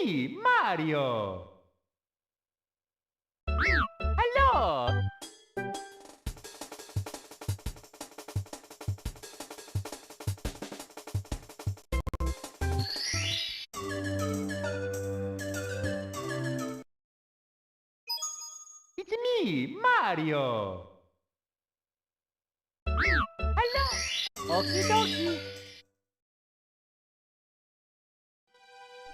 me, Mario. Hello. It's me, Mario. Hello. Okie dokie.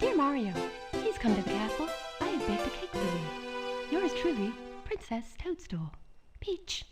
Dear Mario, please come to the castle. I have baked a cake for you. Yours truly, Princess Toadstool. Peach.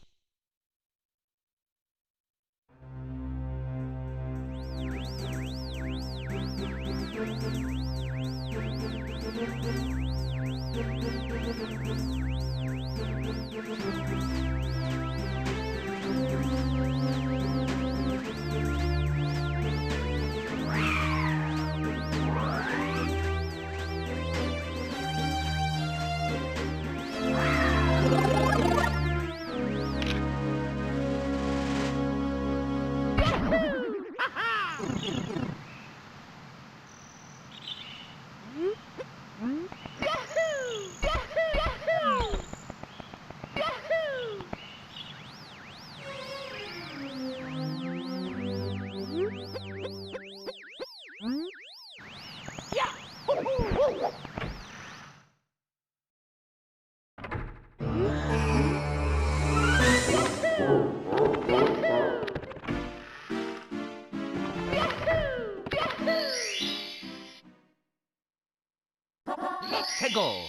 Let's go.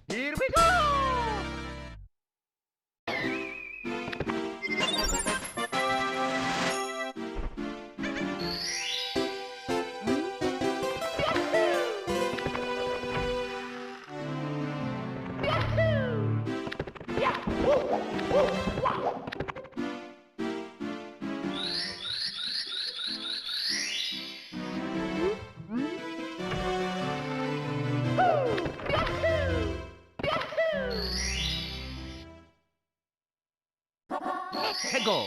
Here we go! Let's go.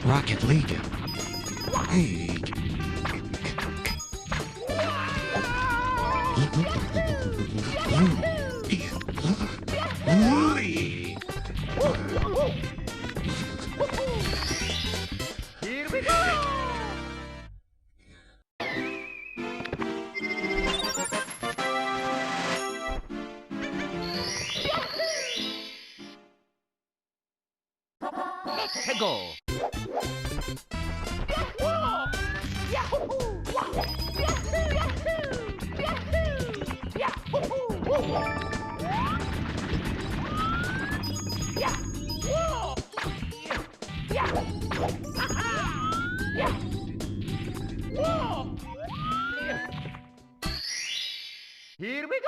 Rocket League. Hey. Here we go! Let's go! Here we go!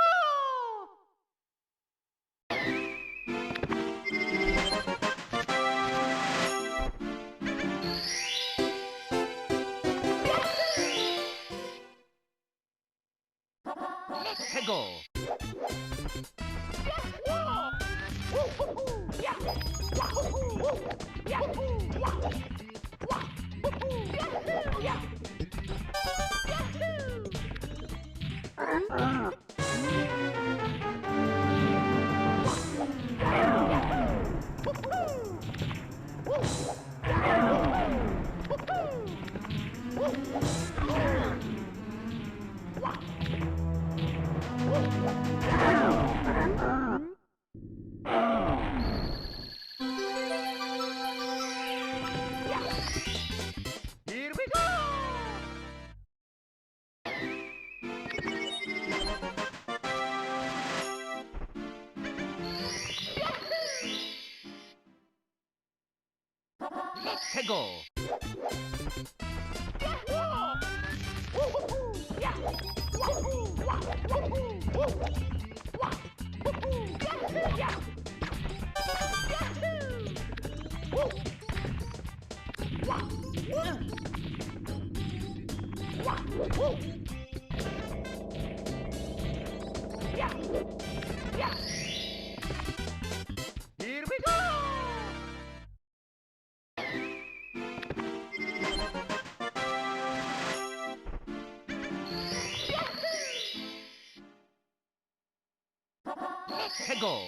Let's go! 해고. Here we go. 해고.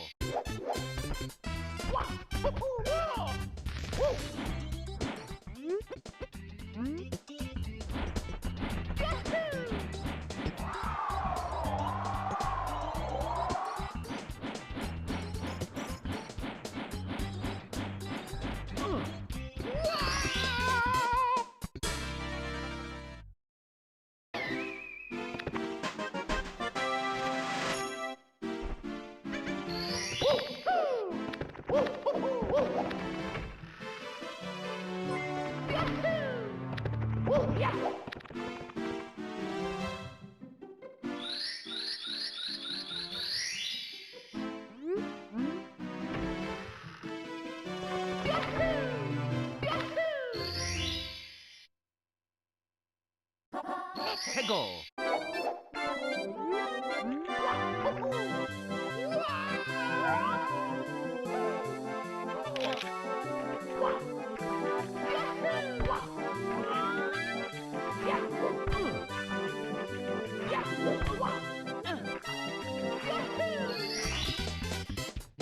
해고.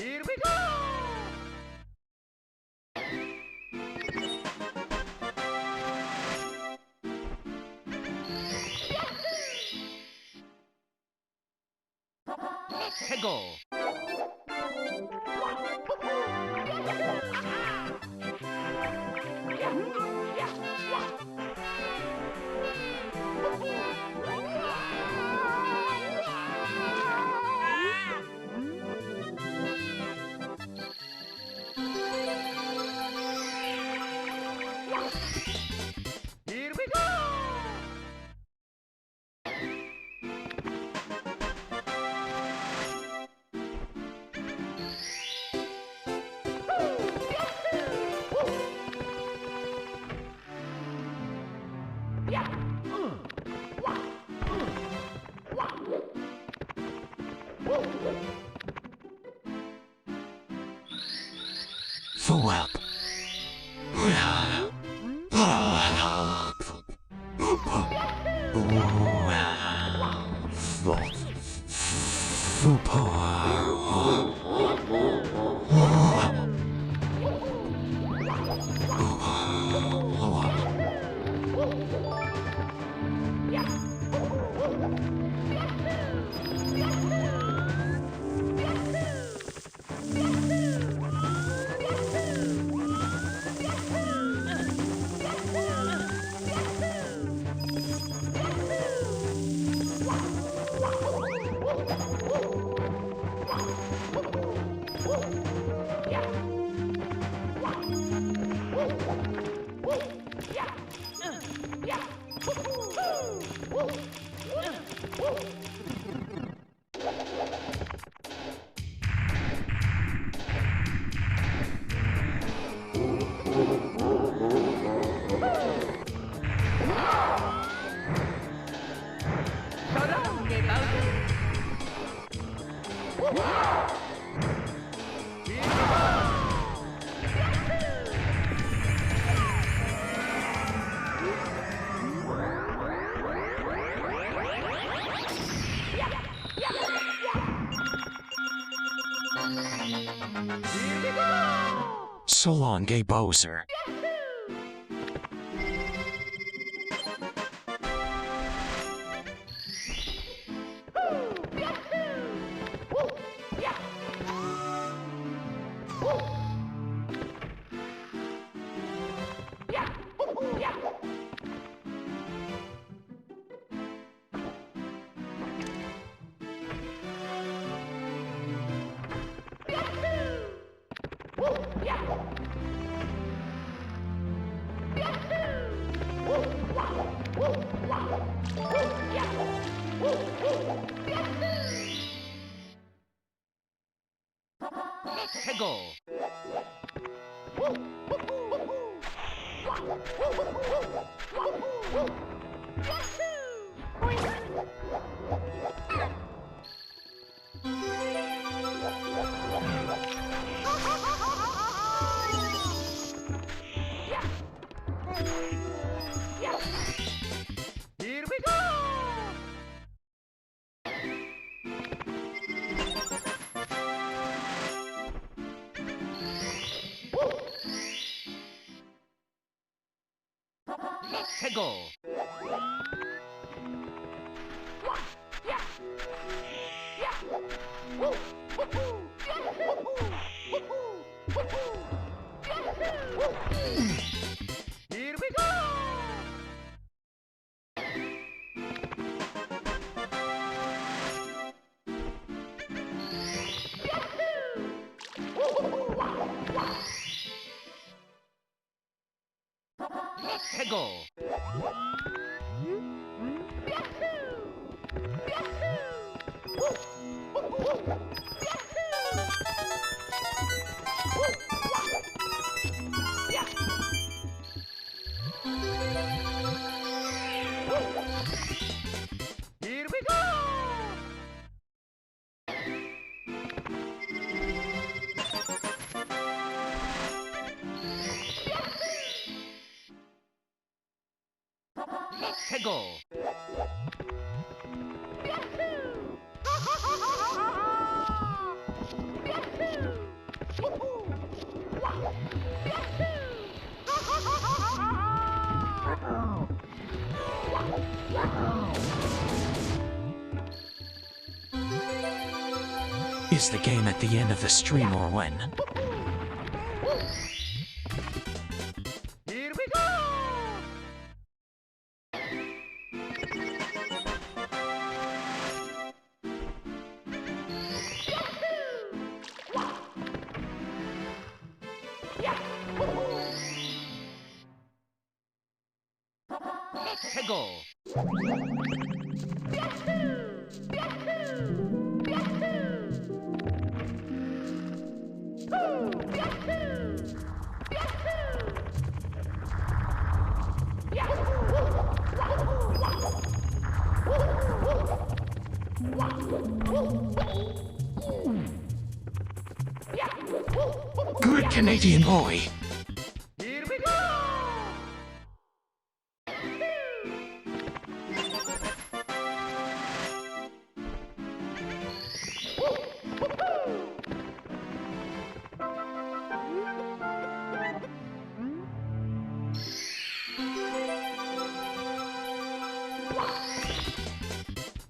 Here we go. 해고. Here we go. Full. So long, gay Bowser. 해고. Here we go. 해고. Here we go. 해고. Here we go. 해고. Is the game at the end of the stream or when? Here we go. 해고. Good Canadian boy. Here we go.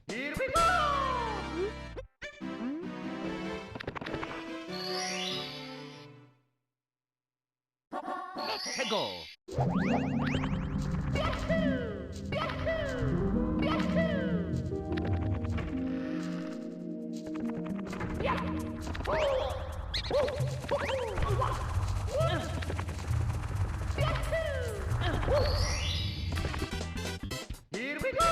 Here we go. 해고. Here we go.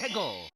Let's go.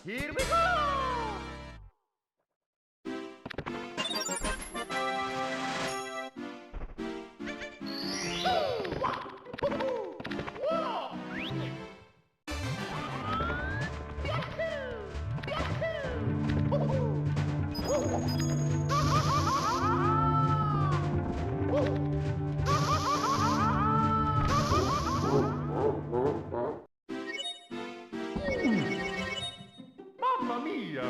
Here we go! Mamma mia!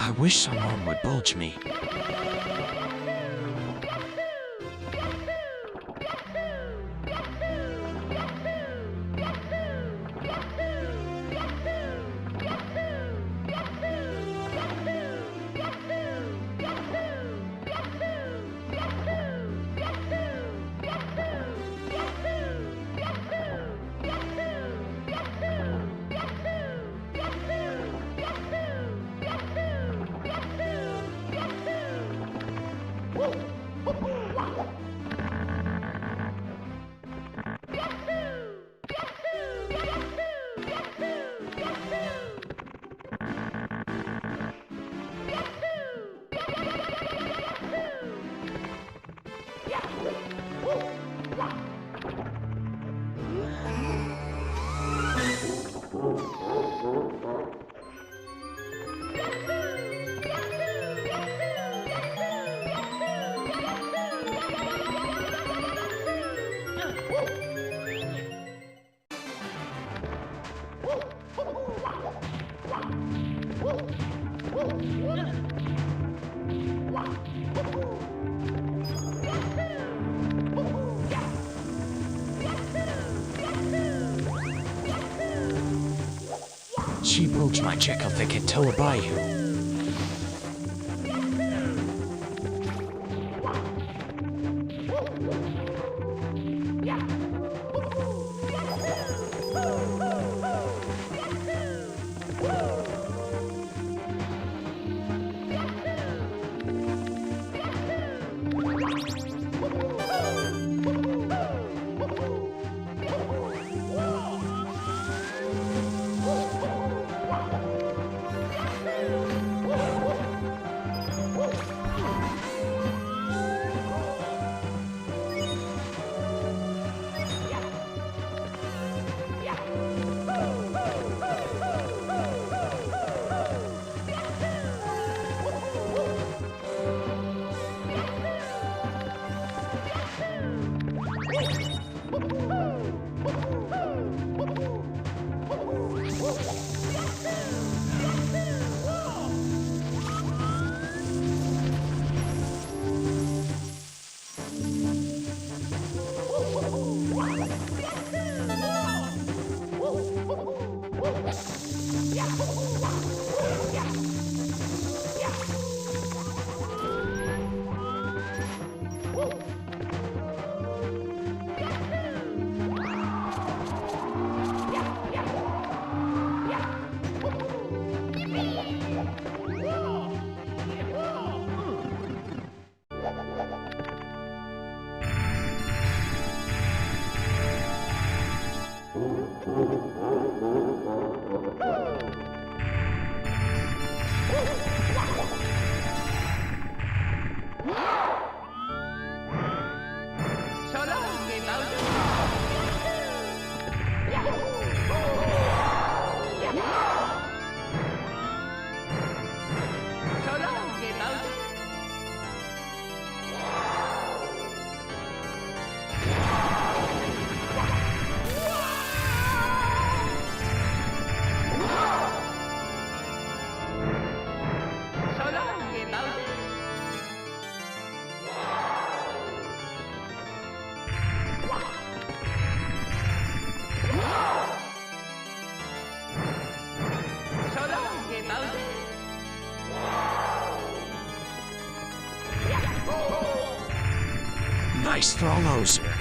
I wish someone would bulge me. bulge my check of the Katoa Bayou. Nice throw, loser.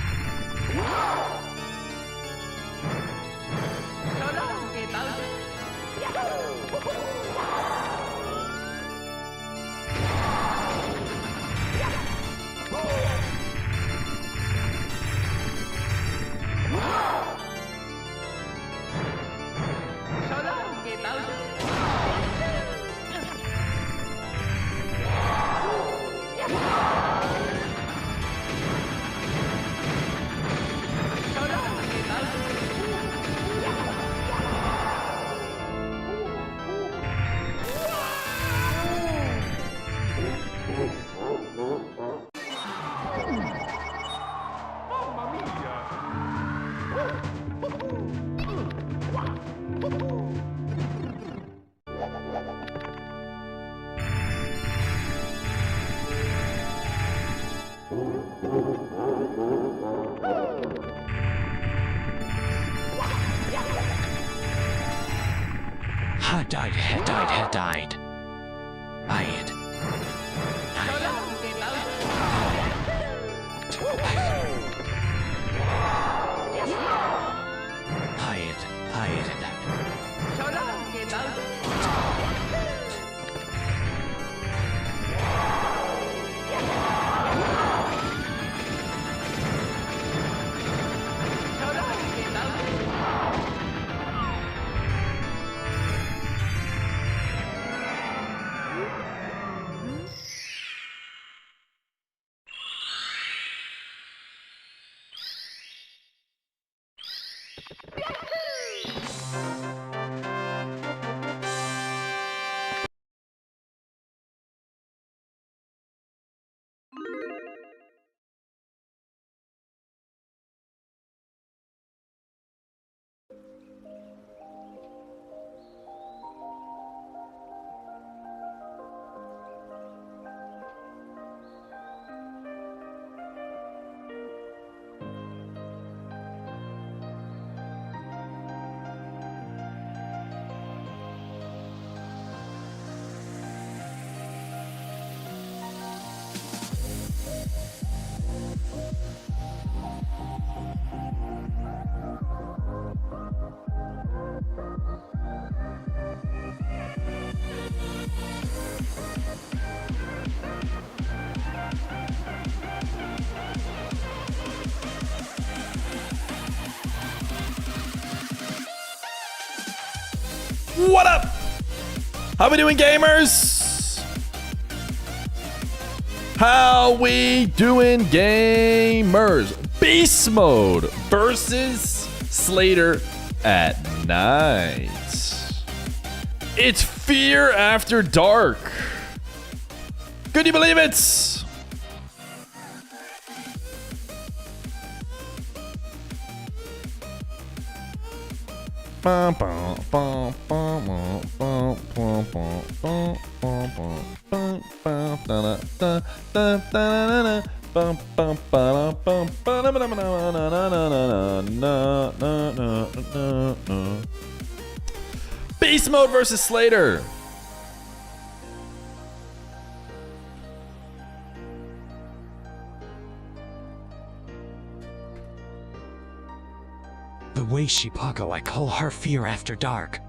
Died. Died. What up? How we doing, gamers? How we doing, gamers? Beast Mode versus Slater at night. It's Fear After Dark. Could you believe it? Beast Mode versus Slater. The way she Paco, I call her Fear After Dark.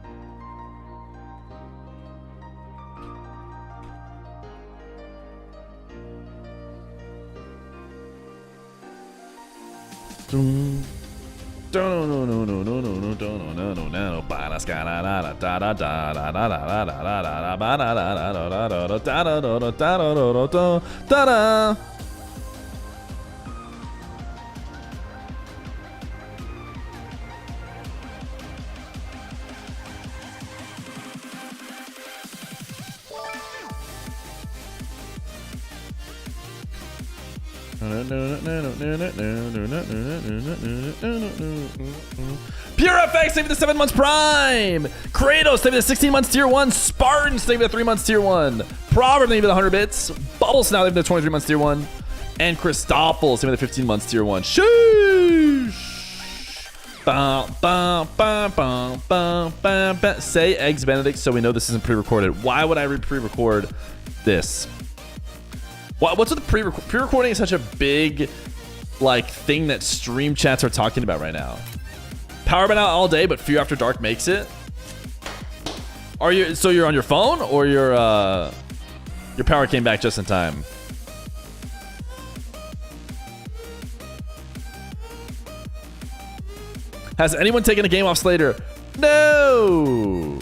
Pure FX saving the 7 months Prime. Kratos saving the 16 months Tier 1. Spartan saving the 3 months Tier 1. Proverb saving the 100 bits. Bubbles now saving the 23 months Tier 1. And Christoffel saving the 15 months Tier 1. Sheesh. Say Eggs Benedict so we know this isn't pre-recorded. Why would I pre-record this? What's with the pre-recording is such a big like thing that stream chats are talking about right now. Power been out all day, but Fear After Dark makes it. Are you so you're on your phone or your power came back just in time? Has anyone taken a game off Slater? No.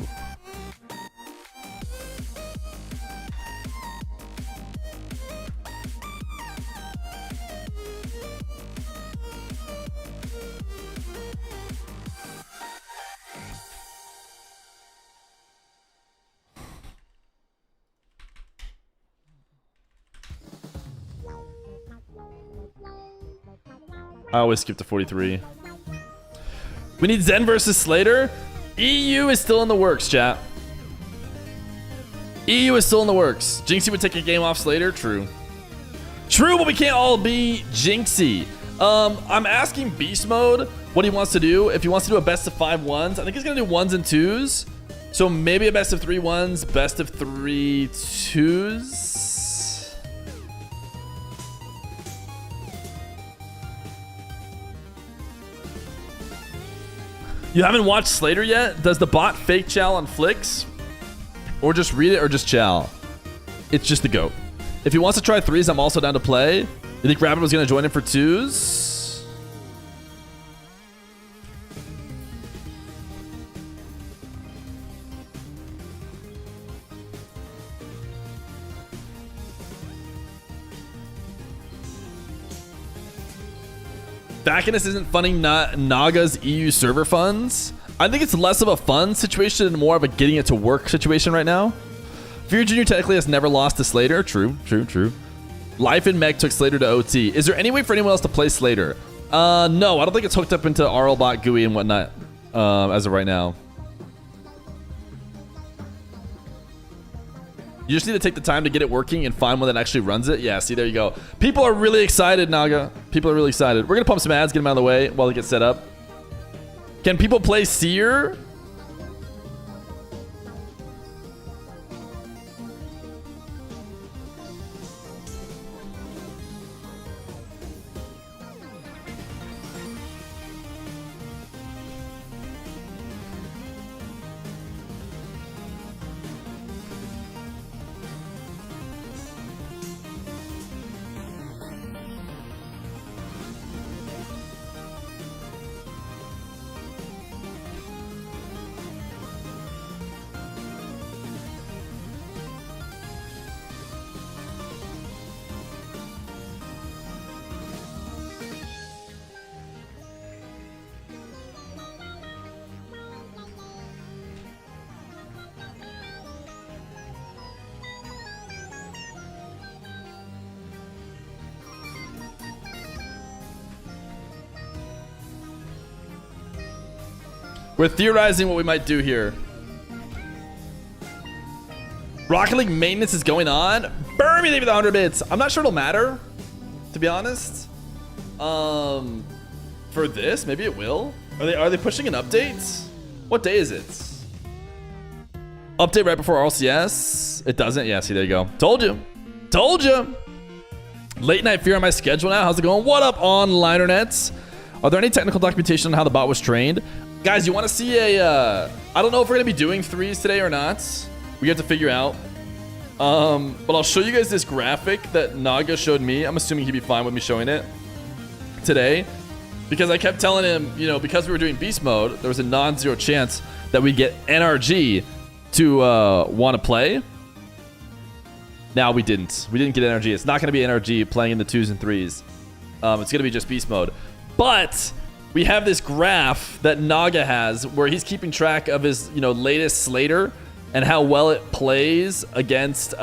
I always skip to 43. We need Zen versus Slater. EU is still in the works, chat. EU is still in the works. Jinxie would take a game off Slater. True. True, but we can't all be Jinxie. I'm asking Beast Mode what he wants to do. If he wants to do a best of 5 ones, I think he's gonna do 1s and 2s. So maybe a best of 3 1s, best of 3 2s. You haven't watched Slater yet? Does the bot fake chow on flicks? Or just read it or just chow? It's just the GOAT. If he wants to try 3s, I'm also down to play. You think Rabbit was going to join in for 2s? Backiness isn't funding Naga's EU server funds. I think it's less of a fun situation and more of a getting it to work situation right now. Fear Jr. technically has never lost to Slater. True. Life in Meg took Slater to OT. Is there any way for anyone else to play Slater? No, I don't think it's hooked up into RLBot GUI and whatnot as of right now. You just need to take the time to get it working and find one that actually runs it. Yeah, see, there you go. People are really excited, Naga. People are really excited. We're going to pump some ads, get them out of the way while it gets set up. Can people play Feer? We're theorizing what we might do here. Rocket League maintenance is going on. Burn me, leave the 100 bits. I'm not sure it'll matter, to be honest. For this, maybe it will. Are they pushing an update? What day is it? Update right before RLCS? It doesn't. Yeah, see, there you go. Told you. Told you. Late night Fear on my schedule now. How's it going? What up, onlinernets? Are there any technical documentation on how the bot was trained? Guys, you want to see a... I don't know if we're going to be doing threes today or not. We have to figure out. But I'll show you guys this graphic that Naga showed me. I'm assuming he'd be fine with me showing it today. Because I kept telling him, you know, because we were doing beast mode, there was a non-zero chance that we'd get NRG to want to play. Now we didn't. We didn't get NRG. It's not going to be NRG playing in the 2s and 3s. It's going to be just beast mode. But we have this graph that Naga has where he's keeping track of his, you know, latest Slater and how well it plays against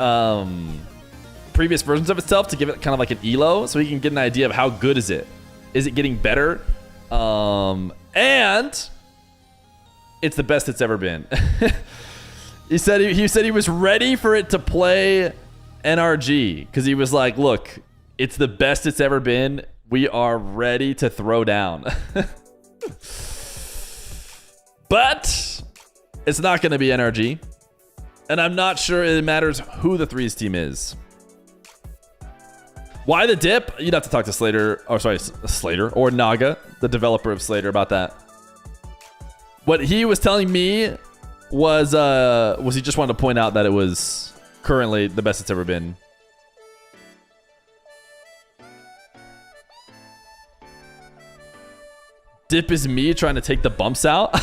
previous versions of itself to give it kind of like an elo, so he can get an idea of how good is it. Is it getting better? And it's the best it's ever been. He said he was ready for it to play NRG because he was like, look, it's the best it's ever been. We are ready to throw down. But it's not going to be NRG. And I'm not sure it matters who the threes team is. Why the dip? You'd have to talk to Slater, Slater or Naga, the developer of Slater, about that. What he was telling me was he just wanted to point out that it was currently the best it's ever been. Dip is me trying to take the bumps out.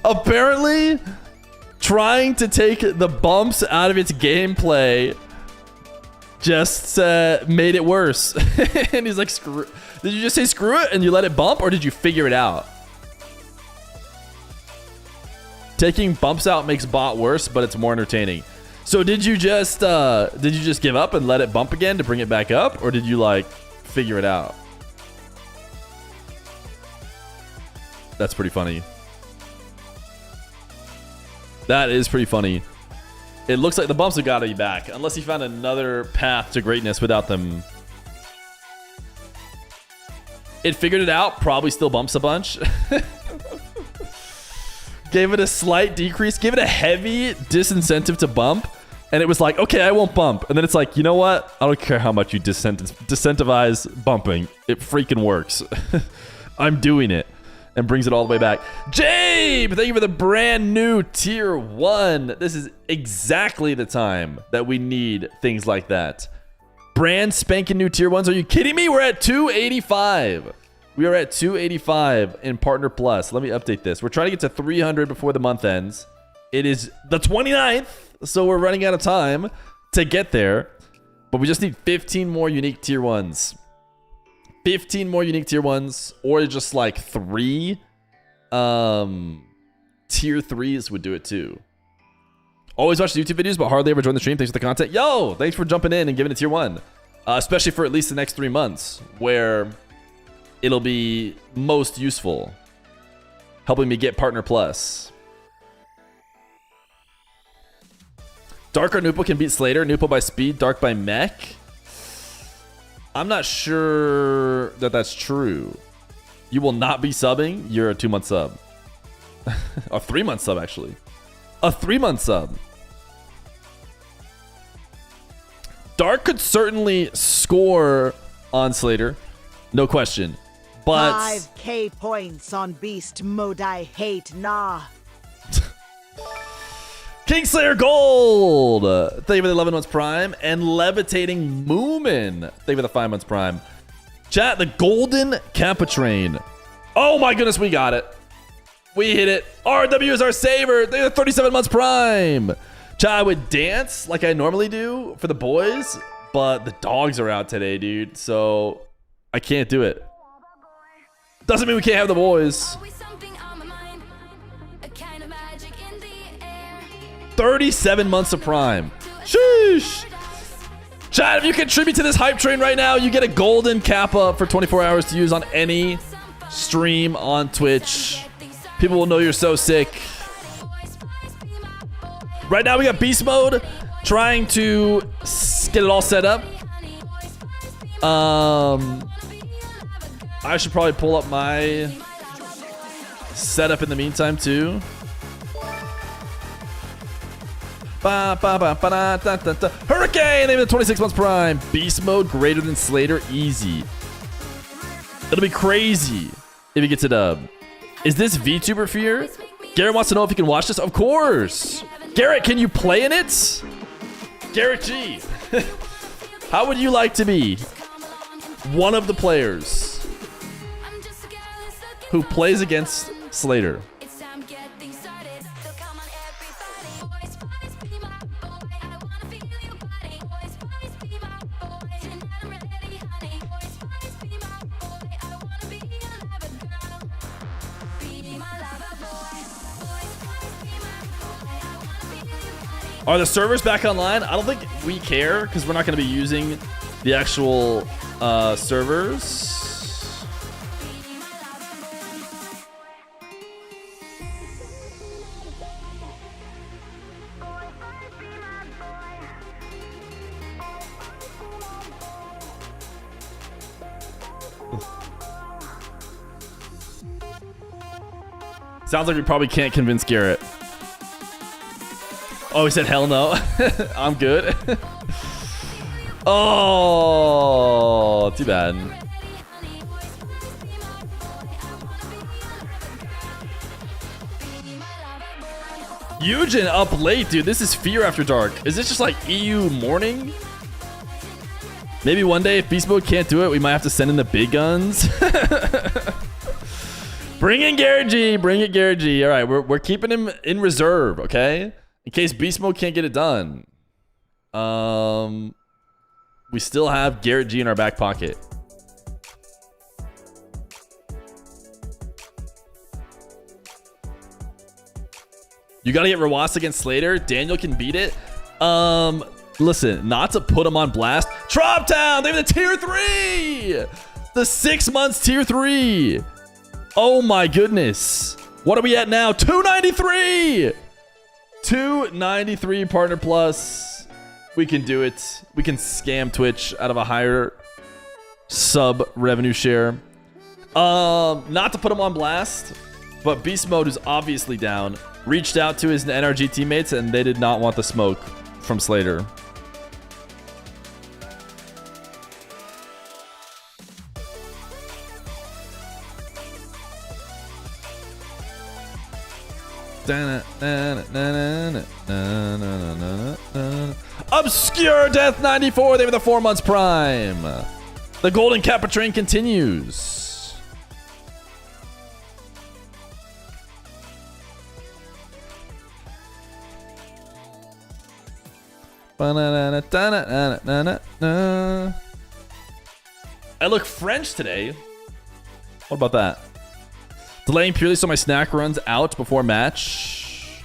Apparently, trying to take the bumps out of its gameplay just made it worse. And he's like, screw. Did you just say screw it and you let it bump, or did you figure it out? Taking bumps out makes bot worse, but it's more entertaining. So did you just give up and let it bump again to bring it back up, or did you like figure it out? That's pretty funny. That is pretty funny. It looks like the bumps have got to be back, unless he found another path to greatness without them. It figured it out, probably still bumps a bunch. Gave it a slight decrease, gave it a heavy disincentive to bump, and it was like, okay, I won't bump. And then it's like, you know what? I don't care how much you disincentivize bumping. It freaking works. I'm doing it. And brings it all the way back. Jabe, thank you for the brand new tier 1. This is exactly the time that we need things like that. Brand spanking new tier 1s. Are you kidding me? We're at 285. We are at 285 in Partner Plus. Let me update this. We're trying to get to 300 before the month ends. It is the 29th, so we're running out of time to get there. But we just need 15 more unique tier 1s. 15 more unique tier 1s, or just like 3 tier 3s would do it too. Always watch the YouTube videos, but hardly ever join the stream. Thanks for the content. Yo, thanks for jumping in and giving it tier 1. Especially for at least the next 3 months, where it'll be most useful. Helping me get Partner Plus. Dark or Nupo can beat Slater. Nupo by speed, Dark by mech. I'm not sure that that's true. You will not be subbing. You're a 2-month sub. A 3-month sub, actually. A 3-month sub. Dark could certainly score on Slater. No question. But 5K points on beast mode. I hate nah. Kingslayer Gold! Thank you for the 11 months prime. And Levitating Moomin. Thank you for the 5 months prime. Chat, the Golden Kappa Train. Oh my goodness, we got it. We hit it. RW is our saver. Thank you for the 37 months prime. Chat, I would dance like I normally do for the boys, but the dogs are out today, dude. So I can't do it. Doesn't mean we can't have the boys. 37 months of prime. Sheesh. Chat, if you contribute to this hype train right now, you get a golden kappa for 24 hours to use on any stream on Twitch. People will know you're so sick. Right now we got Beast Mode trying to get it all set up. I should probably pull up my setup in the meantime too. Hurricane! Name of the 26 months prime. Beast Mode greater than Slater. Easy. It'll be crazy if he gets a dub. Is this VTuber Fear? Garrett wants to know if he can watch this. Of course. Garrett, can you play in it? Garrett G. How would you like to be one of the players who plays against Slater? Are the servers back online? I don't think we care because we're not going to be using the actual servers. Sounds like we probably can't convince Garrett. Oh, he said hell no. I'm good. Oh, too bad. Eugen up late, dude. This is Fear After Dark. Is this just like EU morning? Maybe one day if Beast Mode can't do it, we might have to send in the big guns. Bring in Garrett G. Bring it, Garrett G. All right, we're keeping him in reserve, okay? In case Beast Mode can't get it done. We still have Garrett G in our back pocket. You gotta get Rawas against Slater. Daniel can beat it. Listen, not to put him on blast. Trop Town, they have the tier 3. The 6 months tier 3. Oh my goodness. What are we at now? 293. 293 partner plus. We can do it. We can scam Twitch out of a higher sub revenue share. Not to put him on blast, but Beast Mode is obviously down. Reached out to his NRG teammates and they did not want the smoke from Slater. Obscure Death 94. They were the 4 months prime. The Golden Kappa train continues. I look French today. What about that? Delaying purely so my snack runs out before match.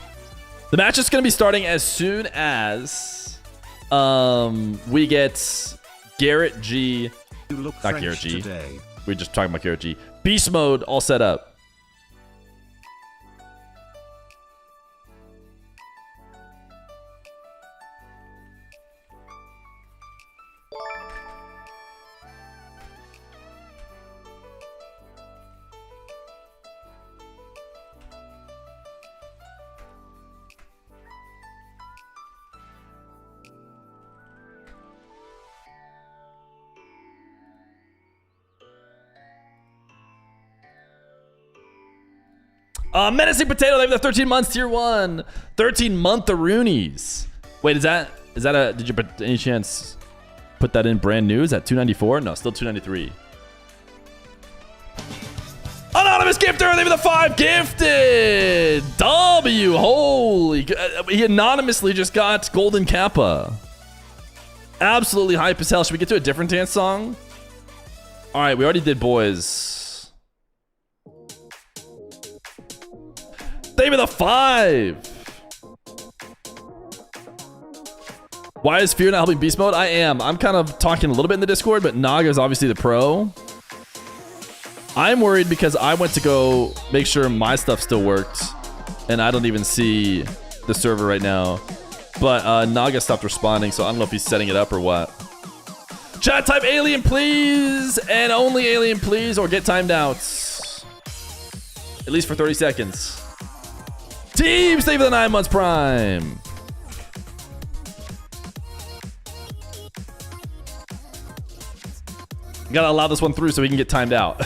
The match is going to be starting as soon as we get Garrett G. Not Garrett G. Today. We're just talking about Garrett G. Beast Mode all set up. Menacing Potato, they have the 13 months tier 1. 13 month Roonies. Wait, is that a, did you any chance put that in brand new? Is that 294? No, still 293. Anonymous Gifter, they have the 5 gifted. W, holy, he anonymously just got Golden Kappa. Absolutely hype as hell. Should we get to a different dance song? All right, we already did boys. They were the 5. Why is Fear not helping Beast Mode? I am. I'm kind of talking a little bit in the Discord, but Naga is obviously the pro. I'm worried because I went to go make sure my stuff still worked, and I don't even see the server right now. But Naga stopped responding, so I don't know if he's setting it up or what. Chat, type alien, please, and only alien, please, or get timed out. At least for 30 seconds. Team, stay for the 9 months prime. Gotta allow this one through so we can get timed out.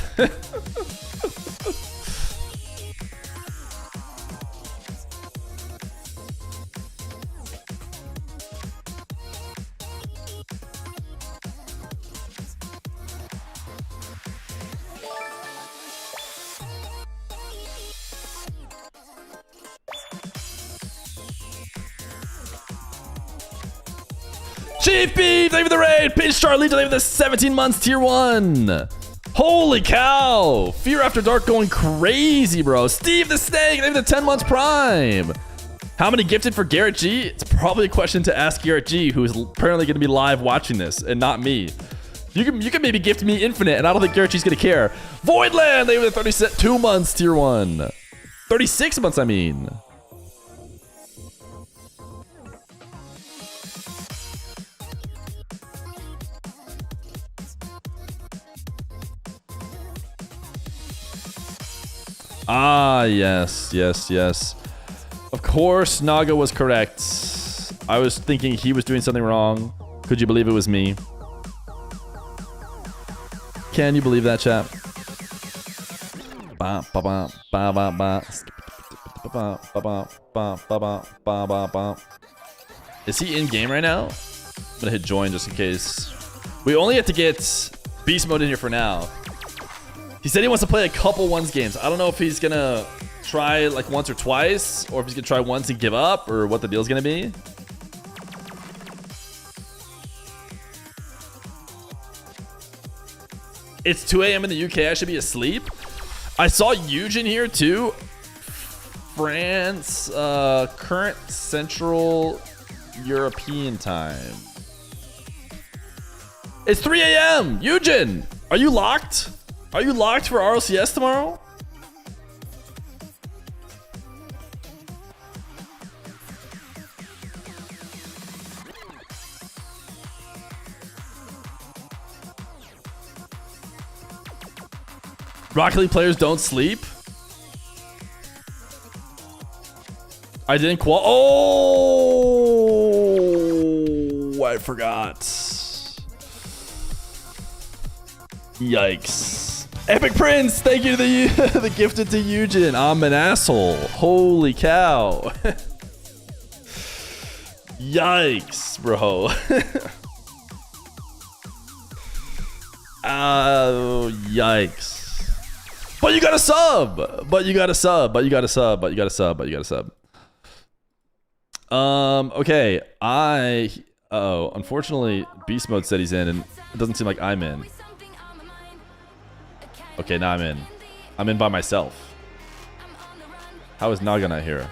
Chief Beef, thank you for the raid. Pinch Charlie, thank you for the 17 months, tier 1. Holy cow. Fear After Dark going crazy, bro. Steve the Snake, thank you for the 10 months prime. How many gifted for Garrett G? It's probably a question to ask Garrett G, who is apparently going to be live watching this, and not me. You can maybe gift me infinite, and I don't think Garrett G's going to care. Voidland, thank you for the 32 months, tier 1. 36 months, I mean. Ah, yes, yes, yes. Of course, Naga was correct. I was thinking he was doing something wrong. Could you believe it was me? Can you believe that, chat? Is he in game right now? I'm gonna hit join just in case. We only have to get beast mode in here for now. He said he wants to play a couple ones games. I don't know if he's gonna try like once or twice, or if he's gonna try once and give up, or what the deal's gonna be. It's 2 a.m. in the UK. I should be asleep. I saw Eugen here too. France, current Central European time. It's 3 a.m. Eugen, are you locked? Are you locked for RLCS tomorrow? Rocket League players don't sleep. I didn't Oh, I forgot. Yikes. Epic Prince, thank you to the gifted to Eugen. I'm an asshole. Holy cow. Yikes, bro. Oh, yikes. But you got a sub. But you got a sub. But you got a sub. But you got a sub. But you got a sub. Okay. Oh, unfortunately, Beast Mode said he's in, and it doesn't seem like I'm in. Okay, now I'm in. I'm in by myself. How is Naga not here?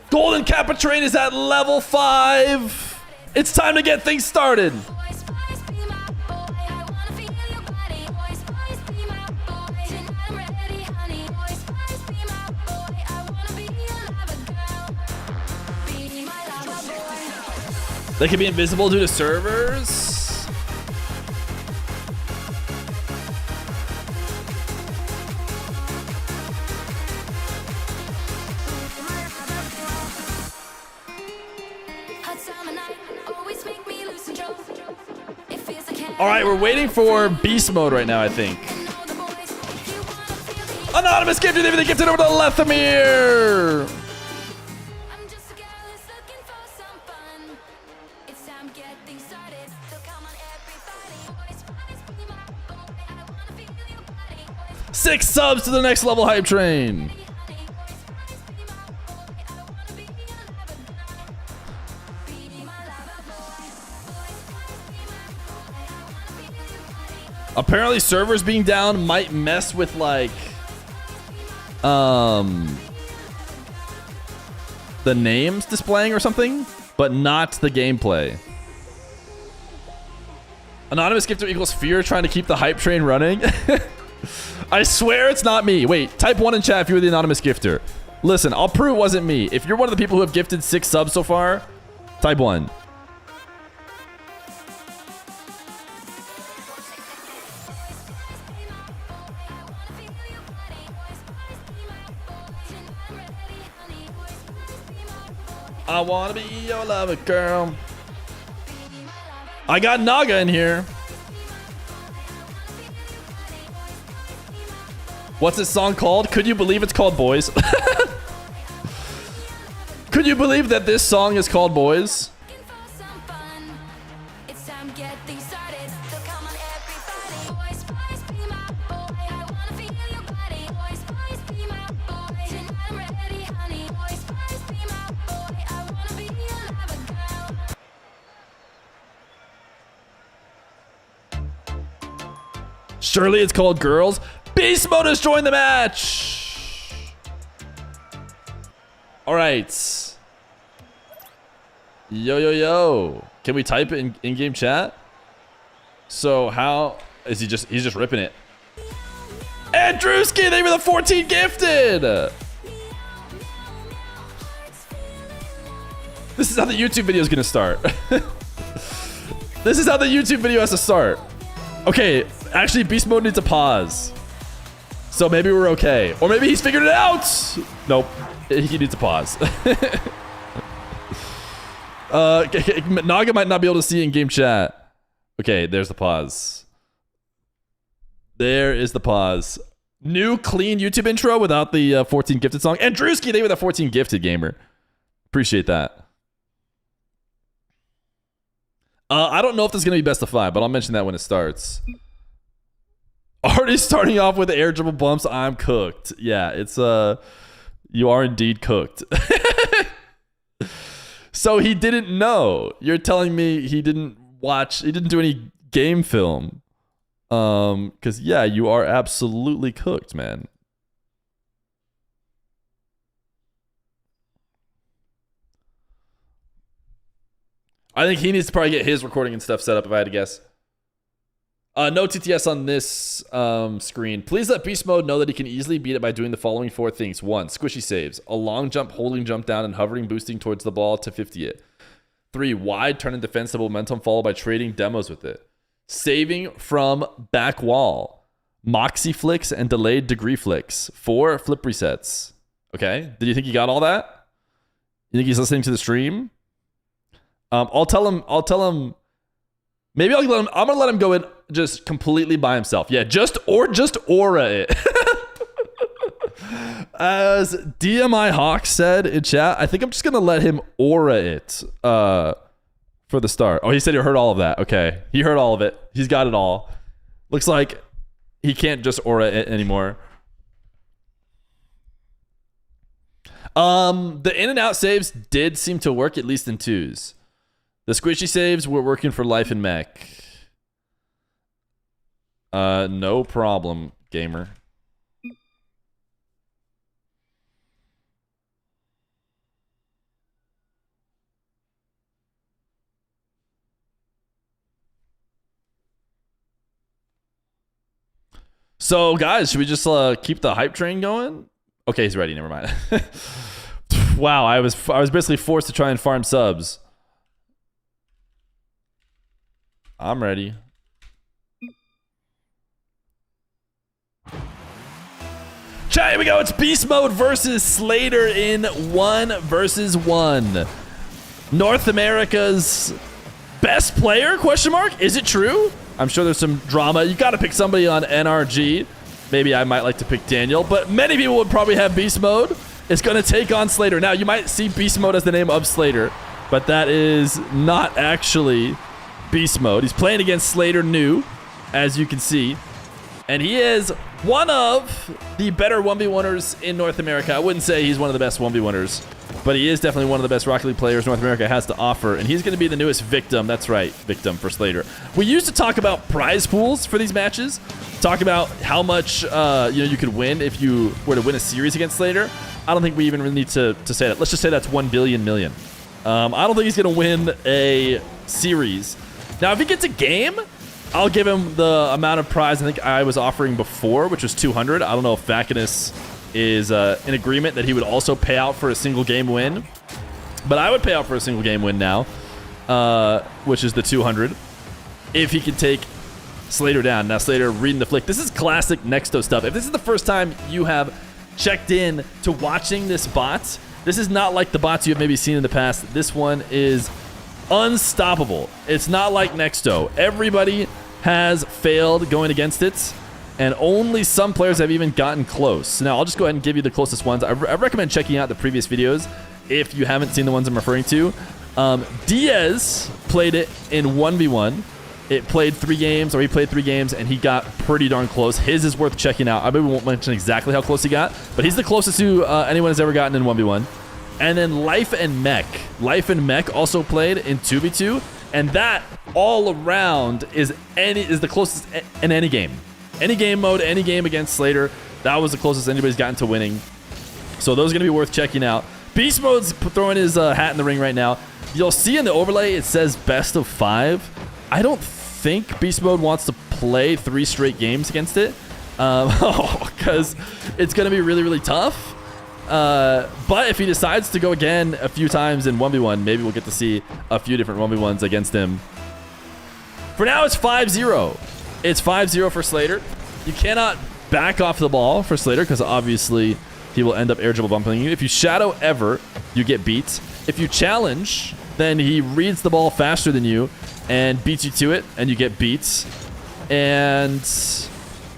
Golden Kappa Train is at level 5. It's time to get things started. They can be invisible due to servers. All right, we're waiting for beast mode right now, I think. Anonymous gifted, they gifted over to Lethamir. Six subs to the next level hype train. Apparently servers being down might mess with like the names displaying or something, but not the gameplay. Anonymous gifter equals Feer trying to keep the hype train running. I swear it's not me. Wait, type 1 in chat if you were the anonymous gifter. Listen, I'll prove it wasn't me. If you're one of the people who have gifted 6 subs so far, type 1. I wanna be your lover, girl. I got Naga in here. What's this song called? Could you believe it's called Boys? Could you believe that this song is called Boys? Surely it's called Girls. Beast Mode has joined the match. All right. Yo, yo, yo. Can we type it in game chat? So how is he just, he's just ripping it. And Drewski, they were the 14 gifted. This is how the YouTube video is going to start. This is how the YouTube video has to start. Okay, actually, Beast Mode needs a pause. So maybe we're okay. Or maybe he's figured it out. Nope, he needs a pause. Naga might not be able to see in game chat. Okay, there's the pause. There is the pause. New clean YouTube intro without the 14 gifted song. And Drewski, they were the 14 gifted gamer. Appreciate that. I don't know if this is going to be best of 5, but I'll mention that when it starts. Already starting off with air dribble bumps. I'm cooked. Yeah, it's you are indeed cooked. So he didn't know. You're telling me he didn't watch, he didn't do any game film. Cuz yeah, you are absolutely cooked, man. I think he needs to probably get his recording and stuff set up if I had to guess. No TTS on this screen. Please let Beast Mode know that he can easily beat it by doing the following 4 things. 1. Squishy saves. A long jump, holding jump down, and hovering, boosting towards the ball to 50 it. 3. Wide turn and defensible momentum followed by trading demos with it. Saving from back wall. Moxie flicks and delayed degree flicks. 4. Flip resets. Okay. Did you think he got all that? You think he's listening to the stream? I'll tell him. Maybe I'm gonna let him go in just completely by himself. Yeah, just aura it. As DMI Hawk said in chat, I think I'm just gonna let him aura it for the start. Oh, he said he heard all of that. Okay, he heard all of it. He's got it all. Looks like he can't just aura it anymore. The in and out saves did seem to work, at least in 2s. The squishy saves were working for life and mech. No problem, gamer. So, guys, should we just keep the hype train going? Okay, he's ready. Never mind. Wow, I was basically forced to try and farm subs. I'm ready. Chat, here we go. It's Beast Mode versus Slater in 1 versus 1. North America's best player? Question mark? Is it true? I'm sure there's some drama. You got to pick somebody on NRG. Maybe I might like to pick Daniel, but many people would probably have Beast Mode. It's going to take on Slater. Now, you might see Beast Mode as the name of Slater, but that is not actually Beast Mode. He's playing against Slater new, as you can see. And he is one of the better 1v1ers in North America. I wouldn't say he's one of the best 1v1ers, but he is definitely one of the best Rocket League players North America has to offer. And he's going to be the newest victim. That's right, victim for Slater. We used to talk about prize pools for these matches. Talk about how much you could win if you were to win a series against Slater. I don't think we even really need to say that. Let's just say that's 1 billion million. I don't think he's going to win a series. Now, if he gets a game, I'll give him the amount of prize I think I was offering before, which was 200. I don't know if Vacanus is in agreement that he would also pay out for a single game win. But I would pay out for a single game win now, which is the 200, if he could take Slater down. Now, Slater reading the flick. This is classic Nexto stuff. If this is the first time you have checked in to watching this bot, this is not like the bots you have maybe seen in the past. This one is unstoppable. It's not like Nexto. Everybody has failed going against it, and only some players have even gotten close. Now, I'll just go ahead and give you the closest ones. I recommend checking out the previous videos if you haven't seen the ones I'm referring to. Diaz played it in 1v1. It played 3 games, or he played 3 games, and he got pretty darn close. His is worth checking out. I maybe won't mention exactly how close he got, but he's the closest to anyone has ever gotten in 1v1. And then Life and Mech. Life and Mech also played in 2v2, and that all around is the closest in any game. Any game mode, any game against Slater, that was the closest anybody's gotten to winning. So those are going to be worth checking out. Beast Mode's throwing his hat in the ring right now. You'll see in the overlay it says best of 5. I don't think Beast Mode wants to play 3 straight games against it, because it's going to be really, really tough. But if he decides to go again a few times in 1v1, maybe we'll get to see a few different 1v1s against him. For now, it's 5-0. It's 5-0 for Slater. You cannot back off the ball for Slater, because obviously he will end up air dribble bumping you. If you shadow ever, you get beat. If you challenge, then he reads the ball faster than you and beats you to it, and you get beat. And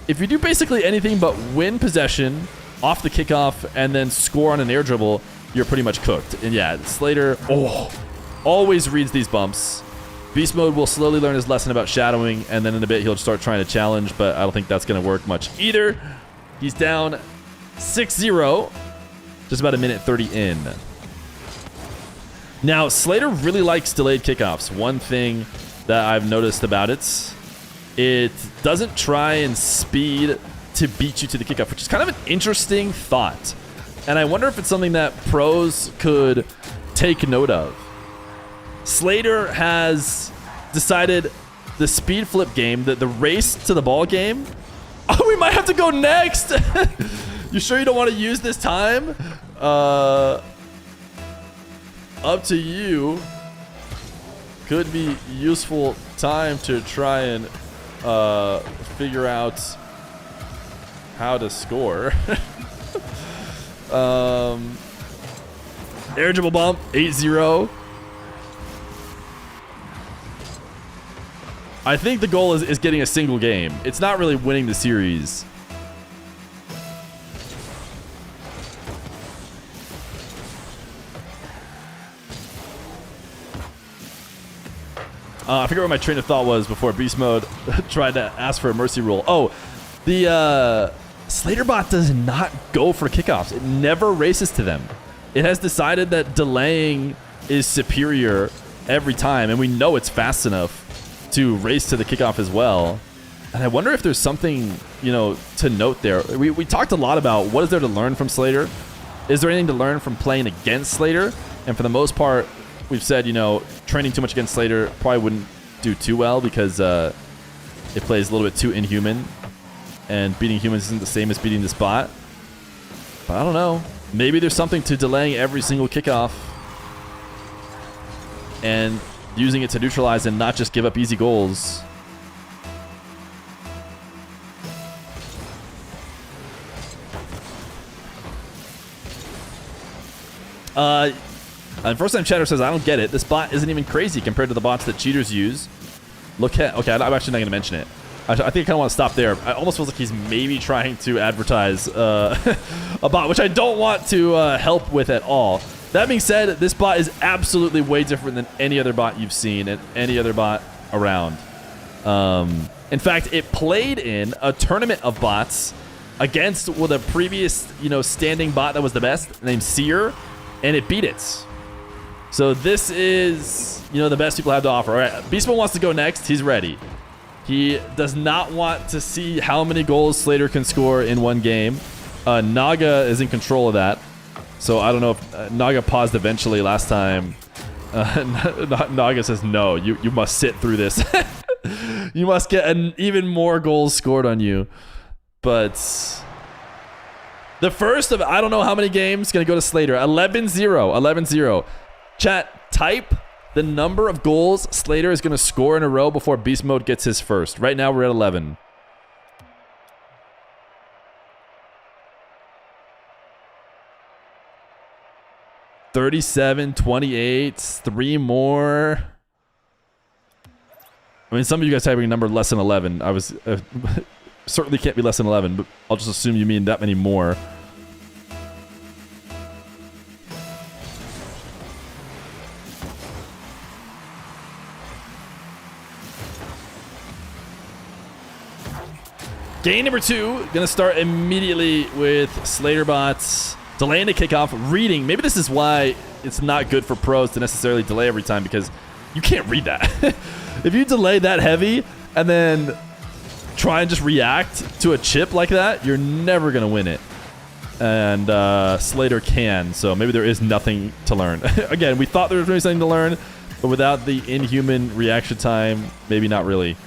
if you do basically anything but win possession off the kickoff and then score on an air dribble, you're pretty much cooked. And yeah, Slater always reads these bumps. Beast Mode will slowly learn his lesson about shadowing, and then in a bit he'll start trying to challenge, but I don't think that's going to work much either. He's down 6-0, just about a minute 30 in. Now, Slater really likes delayed kickoffs. One thing that I've noticed about it doesn't try and speed to beat you to the kickoff, which is kind of an interesting thought. And I wonder if it's something that pros could take note of. Slater has decided the speed flip game, the race to the ball game. Oh, we might have to go next. You sure you don't want to use this time? Up to you. Could be useful time to try and figure out how to score. Air dribble bump, 8-0. I think the goal is getting a single game. It's not really winning the series. I forget where my train of thought was before Beast Mode tried to ask for a mercy rule. Oh, the Slater bot does not go for kickoffs. It never races to them. It has decided that delaying is superior every time, and we know it's fast enough to race to the kickoff as well. And I wonder if there's something, to note there. We talked a lot about what is there to learn from Slater. Is there anything to learn from playing against Slater? And for the most part, we've said, training too much against Slater probably wouldn't do too well, because it plays a little bit too inhuman, and beating humans isn't the same as beating this bot. But I don't know. Maybe there's something to delaying every single kickoff and using it to neutralize and not just give up easy goals. And first time chatter says, I don't get it. This bot isn't even crazy compared to the bots that cheaters use. Okay, I'm actually not going to mention it. I think I kind of want to stop there. It almost feels like he's maybe trying to advertise a bot, which I don't want to help with at all. That being said, this bot is absolutely way different than any other bot you've seen and any other bot around. In fact, it played in a tournament of bots against a previous, standing bot that was the best, named Feer, and it beat it. So this is, the best people have to offer. All right, BeastMode wants to go next. He's ready. He does not want to see how many goals Slater can score in one game. Naga is in control of that. So I don't know if Naga paused eventually last time. Naga says, no, you must sit through this. You must get even more goals scored on you. But the first of I don't know how many games going to go to Slater. 11-0. 11-0. Chat, type the number of goals Slater is going to score in a row before Beast Mode gets his first. Right now we're at 11. $37, $28, 3 more. I mean, some of you guys typing a number less than 11. I was certainly can't be less than 11, but I'll just assume you mean that many more. Game number 2, gonna start immediately with Slater bots. Delaying the kickoff, reading. Maybe this is why it's not good for pros to necessarily delay every time, because you can't read that. If you delay that heavy and then try and just react to a chip like that, you're never going to win it. And Slater can, so maybe there is nothing to learn. Again, we thought there was maybe something to learn, but without the inhuman reaction time, maybe not really.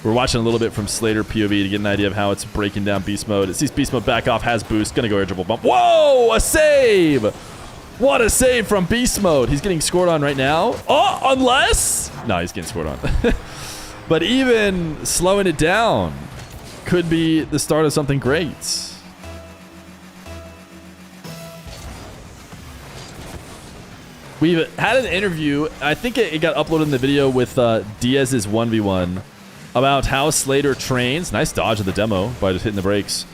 We're watching a little bit from Slater POV to get an idea of how it's breaking down Beast Mode. It sees Beast Mode back off, has boost, gonna go air dribble bump. Whoa, a save! What a save from Beast Mode. He's getting scored on right now. Oh, unless... No, he's getting scored on. But even slowing it down could be the start of something great. We've had an interview, I think it got uploaded in the video with Diaz's 1v1, about how Slater trains. Nice dodge of the demo by just hitting the brakes.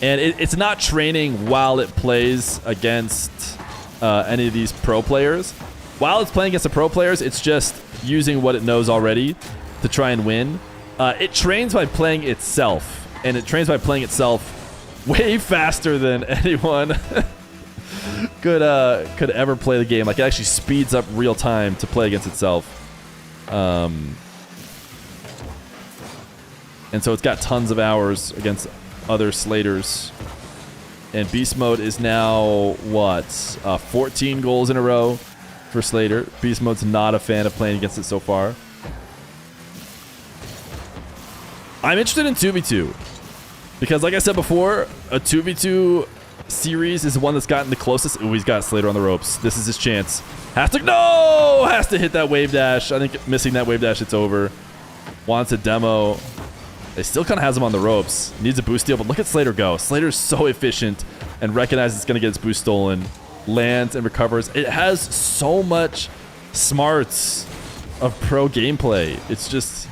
And it's not training while it plays against any of these pro players. While it's playing against the pro players, it's just using what it knows already to try and win. It trains by playing itself, and it trains by playing itself way faster than anyone could ever play the game. Like, it actually speeds up real time to play against itself. And so it's got tons of hours against other Slaters. And Beast Mode is now, what, 14 goals in a row for Slater. Beast Mode's not a fan of playing against it so far. I'm interested in 2v2. Because like I said before, a 2v2 series is the one that's gotten the closest. Ooh, he's got Slater on the ropes. This is his chance. Has to hit that wave dash. I think missing that wave dash, it's over. Wants a demo. They still kind of has him on the ropes. Needs a boost steal, but look at Slater go. Slater's so efficient and recognizes it's going to get its boost stolen. Lands and recovers. It has so much smarts of pro gameplay. It's just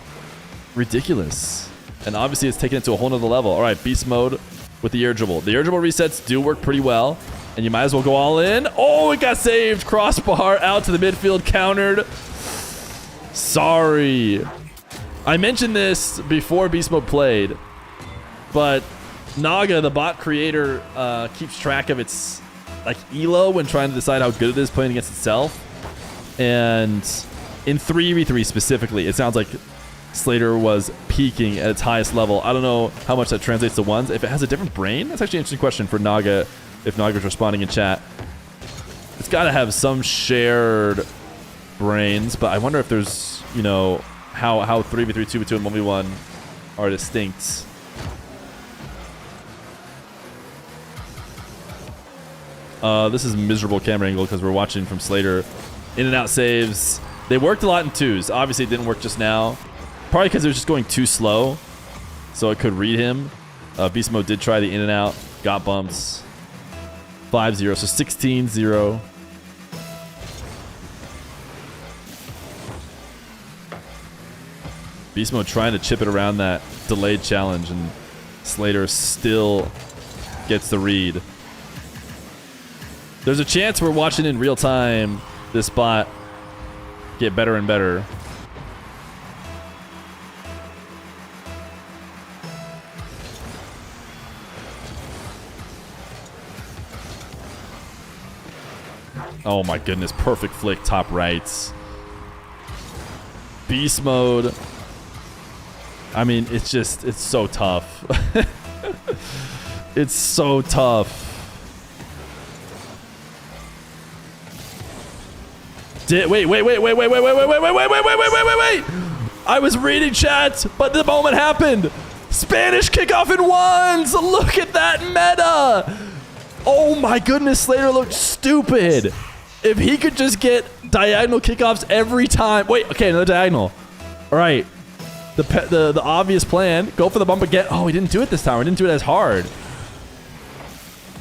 ridiculous. And obviously it's taken it to a whole nother level. All right, Beast Mode with the air dribble. The air dribble resets do work pretty well, and you might as well go all in. Oh, it got saved. Crossbar out to the midfield, countered. Sorry. I mentioned this before Beast Mode played, but Naga, the bot creator, keeps track of its like elo when trying to decide how good it is playing against itself. And in 3v3 specifically, it sounds like Slater was peaking at its highest level. I don't know how much that translates to ones. If it has a different brain, that's actually an interesting question for Naga, if Naga's responding in chat. It's got to have some shared brains, but I wonder if there's, you know, how 3v3, 2v2, and 1v1 are distinct. This is a miserable camera angle because we're watching from Slater. In and out saves. They worked a lot in twos. Obviously, it didn't work just now. Probably because it was just going too slow, so it could read him. Beast Mode did try the in and out. Got bumps. 5-0, so 16-0. Beast Mode trying to chip it around that delayed challenge, and Slater still gets the read. There's a chance we're watching in real time this bot get better and better. Oh my goodness, perfect flick, top right. Beast Mode. I mean, it's so tough. It's so tough. Wait. I was reading chat, but the moment happened. Spanish kickoff in ones. Look at that meta. Oh my goodness, Slater looked stupid. If he could just get diagonal kickoffs every time. Wait, okay, another diagonal. All right. The obvious plan, go for the bump again. Oh, he didn't do it this time. He didn't do it as hard.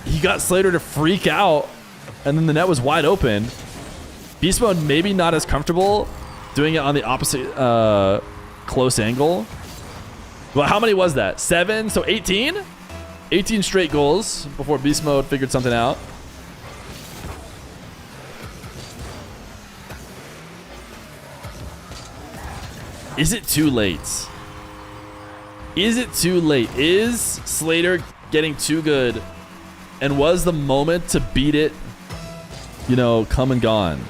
He got Slater to freak out, and then the net was wide open. Beast Mode maybe not as comfortable doing it on the opposite close angle. Well, how many was that? 7, so 18? 18 straight goals before Beast Mode figured something out. Is it too late? Is it too late? Is Slater getting too good? And was the moment to beat it, you know, come and gone?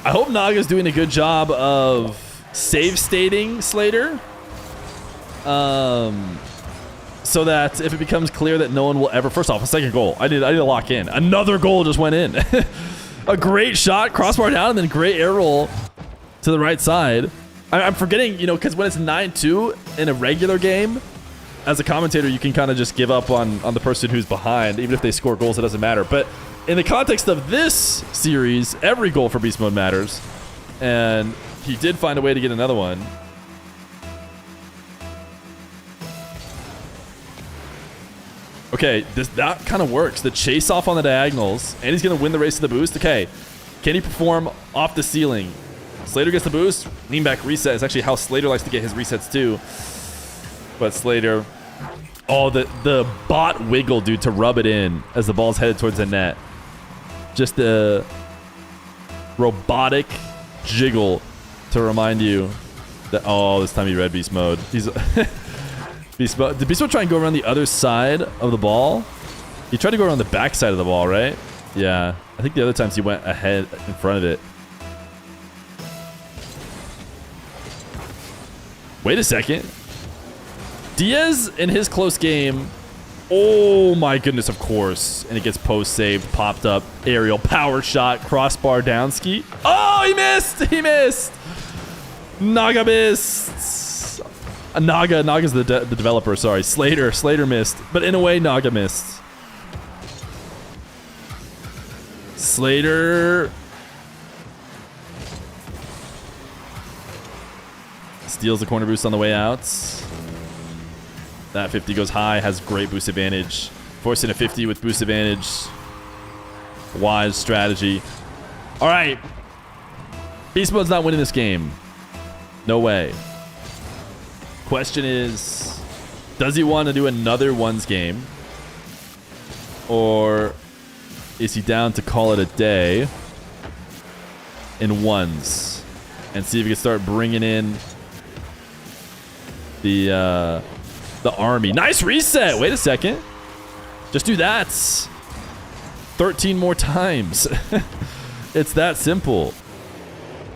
I hope Naga's doing a good job of save stating Slater. So that if it becomes clear that no one will ever... First off, a second goal. I need to lock in. Another goal just went in. A great shot, crossbar down, and then great air roll to the right side. I'm forgetting, you know, because when it's 9-2 in a regular game, as a commentator, you can kind of just give up on the person who's behind. Even if they score goals, it doesn't matter. But in the context of this series, every goal for Beast Mode matters. And he did find a way to get another one. Okay, that kind of works. The chase off on the diagonals, and he's going to win the race to the boost. Okay, can he perform off the ceiling? Slater gets the boost. Lean back reset is actually how Slater likes to get his resets too. But Slater... Oh, the bot wiggle, dude, to rub it in as the ball's headed towards the net. Just the robotic jiggle to remind you that... Oh, this time he read Beast Mode. He's... Beast Mode. Did Beast Mode try and go around the other side of the ball? He tried to go around the back side of the ball, right? Yeah. I think the other times he went ahead in front of it. Wait a second. Diaz in his close game. Oh my goodness, of course. And it gets post saved, popped up, aerial power shot, crossbar down ski. Oh, he missed! He missed! Naga missed. Naga's the developer, sorry. Slater missed. But in a way, Naga missed. Slater steals the corner boost on the way out. That 50 goes high, has great boost advantage. Forcing a 50 with boost advantage. Wise strategy. All right. Beast Mode's not winning this game. No way. Question is, does he want to do another ones game? Or is he down to call it a day in ones and see if he can start bringing in the army? Nice reset. Wait a second. Just do that 13 more times. It's that simple.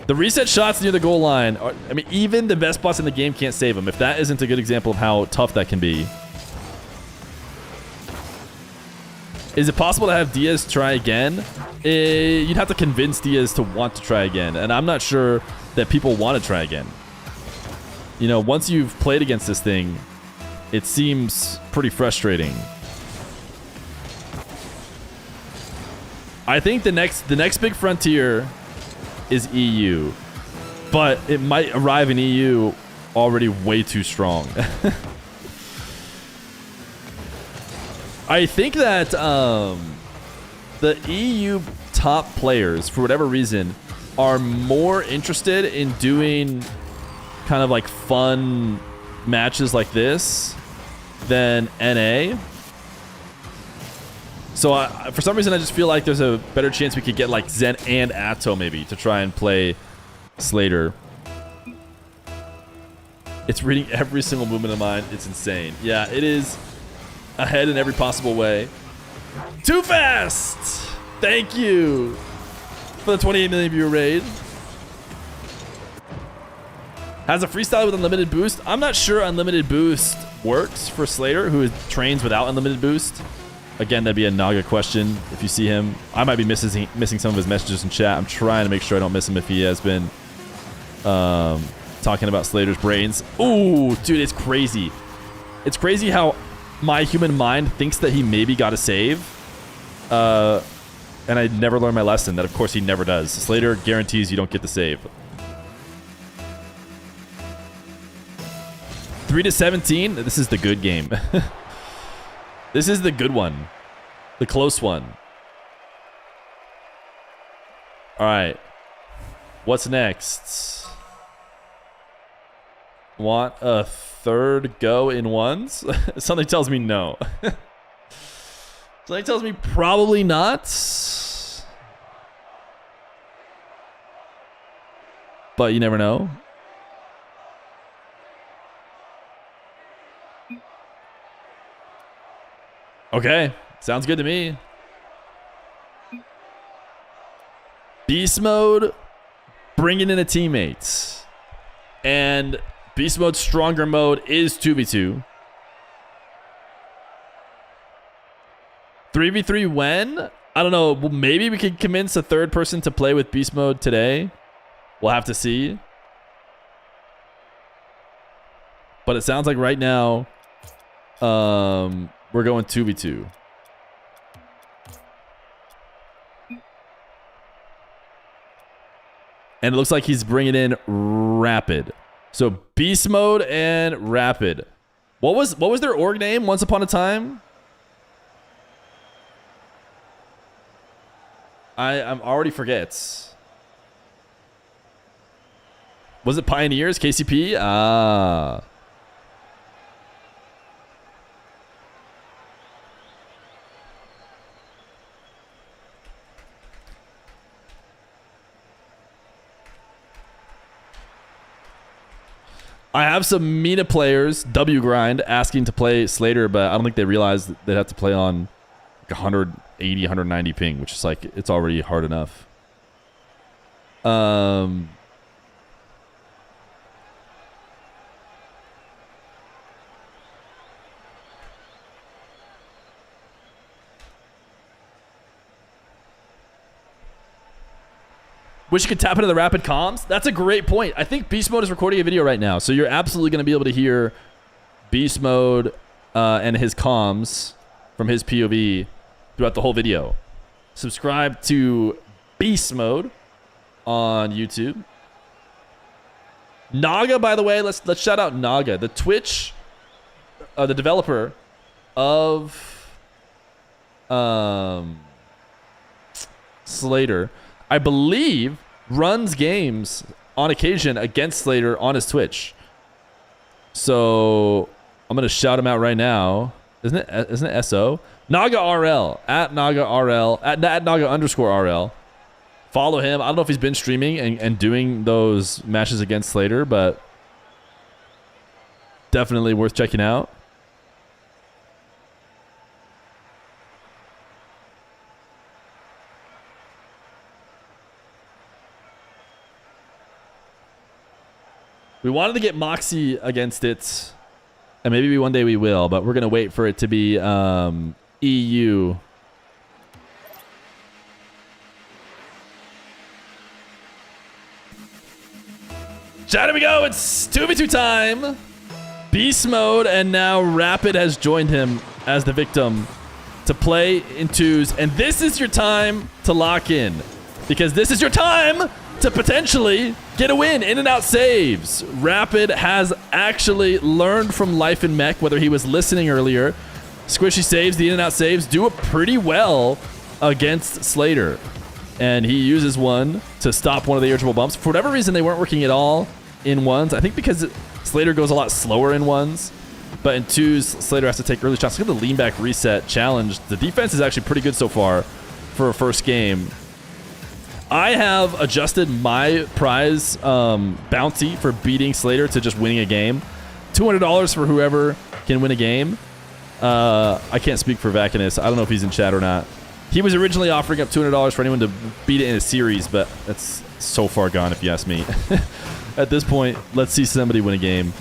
The reset shots near the goal line are, I mean, even the best bots in the game can't save them. If that isn't a good example of how tough that can be. Is it possible to have Diaz try again? You'd have to convince Diaz to want to try again. And I'm not sure that people want to try again. You know, once you've played against this thing, it seems pretty frustrating. I think the next big frontier is EU, but it might arrive in EU already way too strong. I think that the EU top players, for whatever reason, are more interested in doing kind of like fun matches like this than NA. So for some reason, I just feel like there's a better chance we could get like Zen and Atto maybe to try and play Slater. It's reading every single movement of mine. It's insane. Yeah, it is ahead in every possible way. Too fast! Thank you for the 28 million viewer raid. Has a freestyle with unlimited boost. I'm not sure unlimited boost works for Slater, who trains without unlimited boost? Again, that'd be a Naga question if you see him. I might be missing some of his messages in chat. I'm trying to make sure I don't miss him if he has been talking about Slater's brains. Ooh, dude, it's crazy. It's crazy how my human mind thinks that he maybe got a save. And I never learned my lesson that, of course, he never does. Slater guarantees you don't get the save. 3-17. This is the good game. This is the good one. The close one. All right. What's next? Want a third go in ones? Something tells me no. Something tells me probably not. But you never know. Okay, sounds good to me. Beast mode, bringing in a teammate. And Beast Mode's stronger mode is 2v2. 3v3 when? I don't know. Well, maybe we could convince a third person to play with Beast Mode today. We'll have to see. But it sounds like right now, we're going 2v2. And it looks like he's bringing in Rapid. So Beast Mode and Rapid. What was their org name once upon a time? I'm already forgets. Was it Pioneers? KCP? Ah. I have some MENA players, W Grind, asking to play Slater, but I don't think they realize that they'd have to play on like 180, 190 ping, which is like, it's already hard enough. Wish you could tap into the rapid comms. That's a great point. I think Beast Mode is recording a video right now, so you're absolutely going to be able to hear Beast Mode and his comms from his POV throughout the whole video. Subscribe to Beast Mode on YouTube. Naga, by the way, let's shout out Naga, the Twitch, the developer of Slater. I believe runs games on occasion against Slater on his Twitch. So I'm gonna shout him out right now. Isn't it SO? Naga RL at Naga RL at Naga _ RL. Follow him. I don't know if he's been streaming and doing those matches against Slater, but definitely worth checking out. We wanted to get Moxie against it, and maybe one day we will, but we're going to wait for it to be EU. Chat, here we go. It's 2v2 time. Beast Mode, and now Rapid has joined him as the victim to play in twos. And this is your time to lock in, because this is your time to potentially get a win. In and out saves. Rapid has actually learned from Life in Mech, whether he was listening earlier. Squishy saves, the in and out saves do it pretty well against Slater. And he uses one to stop one of the irritable bumps. For whatever reason, they weren't working at all in ones. I think because Slater goes a lot slower in ones. But in twos, Slater has to take early shots. Look at the lean back reset challenge. The defense is actually pretty good so far for a first game. I have adjusted my prize bounty for beating Slater to just winning a game. $200 for whoever can win a game. I can't speak for Vacanus. I don't know if he's in chat or not. He was originally offering up $200 for anyone to beat it in a series, but that's so far gone if you ask me. At this point, let's see somebody win a game.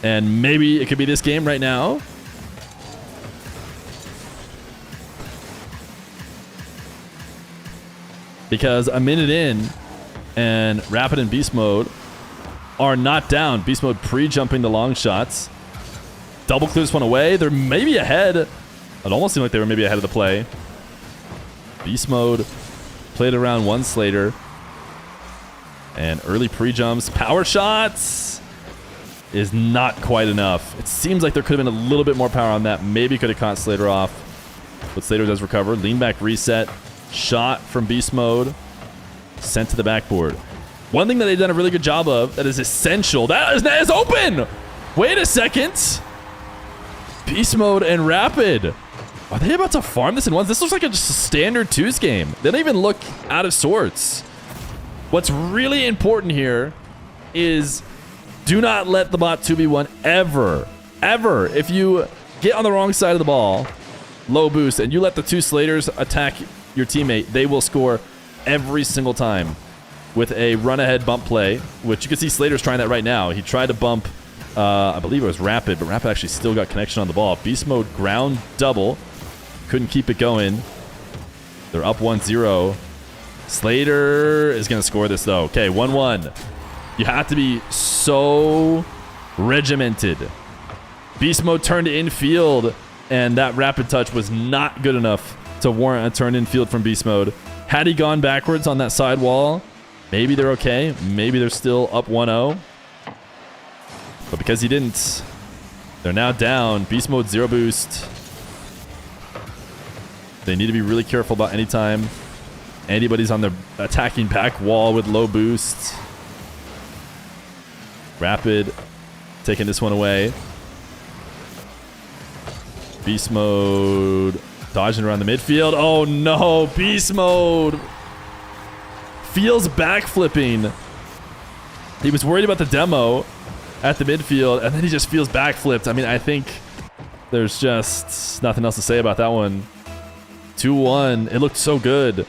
And maybe it could be this game right now. Because a minute in, and Rapid and Beast Mode are not down. Beast Mode pre-jumping the long shots. Double clear this one away. They're maybe ahead. It almost seemed like they were maybe ahead of the play. Beast Mode played around one Slater. And early pre-jumps. Power shots is not quite enough. It seems like there could have been a little bit more power on that. Maybe could have caught Slater off. But Slater does recover. Lean back reset. Shot from Beast Mode. Sent to the backboard. One thing that they've done a really good job of that is essential. That is open! Wait a second. Beast Mode and Rapid. Are they about to farm this in ones? This looks like just a standard twos game. They don't even look out of sorts. What's really important here is do not let the bot 2v1 ever, ever. If you get on the wrong side of the ball, low boost, and you let the two Slaters attack your teammate, they will score every single time with a run-ahead bump play, which you can see Slater's trying that right now. He tried to bump, I believe it was Rapid, but Rapid actually still got connection on the ball. Beast Mode ground double. Couldn't keep it going. They're up 1-0. Slater is going to score this, though. Okay, 1-1. You have to be so regimented. Beast Mode turned infield, and that Rapid touch was not good enough to warrant a turn infield from Beast Mode. Had he gone backwards on that side wall, maybe they're okay. Maybe they're still up 1-0. But because he didn't, they're now down. Beast Mode 0 boost. They need to be really careful about any time anybody's on the attacking back wall with low boost. Rapid taking this one away. Beast Mode dodging around the midfield. Oh no, Beast Mode feels backflipping. He was worried about the demo at the midfield, and then he just feels backflipped. I mean, I think there's just nothing else to say about that one. 2-1. It looked so good.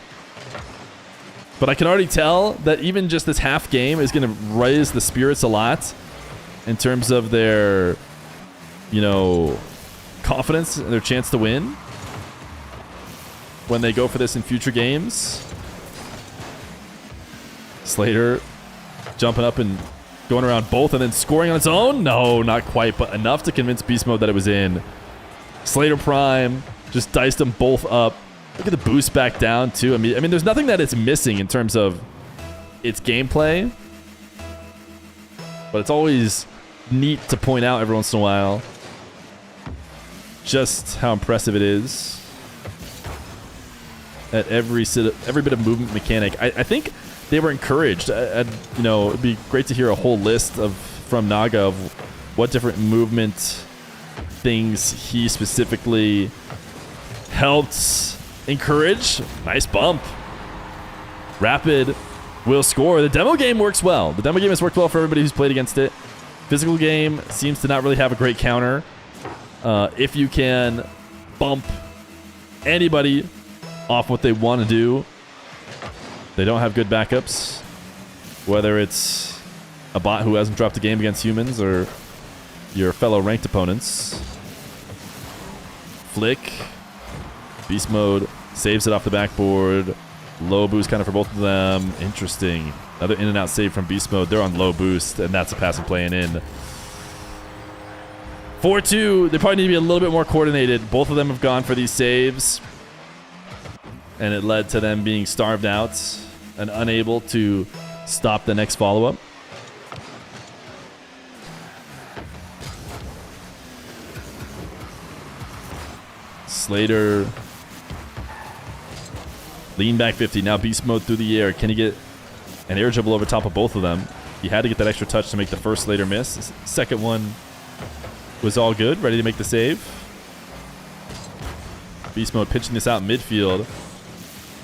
But I can already tell that even just this half game is going to raise the spirits a lot in terms of their, confidence and their chance to win when they go for this in future games. Slater jumping up and going around both and then scoring on its own. No, not quite, but enough to convince Beast Mode that it was in. Slater Prime just diced them both up. Look at the boost back down, too. I mean, there's nothing that it's missing in terms of its gameplay. But it's always neat to point out every once in a while just how impressive it is at every bit of movement mechanic. I think they were encouraged. It'd be great to hear a whole list from Naga of what different movement things he specifically helped encourage. Nice bump. Rapid will score. The demo game works well. The demo game has worked well for everybody who's played against it. Physical game seems to not really have a great counter. If you can bump anybody off what they want to do, they don't have good backups. Whether it's a bot who hasn't dropped a game against humans or your fellow ranked opponents. Flick. Beast Mode saves it off the backboard. Low boost kind of for both of them. Interesting. Another in and out save from Beast Mode. They're on low boost, and that's a passing play and in. 4-2. They probably need to be a little bit more coordinated. Both of them have gone for these saves, and it led to them being starved out and unable to stop the next follow-up. Slater. Lean back 50. Now Beast Mode through the air. Can he get an air dribble over top of both of them? He had to get that extra touch to make the first Slater miss. His second one was all good. Ready to make the save. Beast Mode pitching this out in midfield.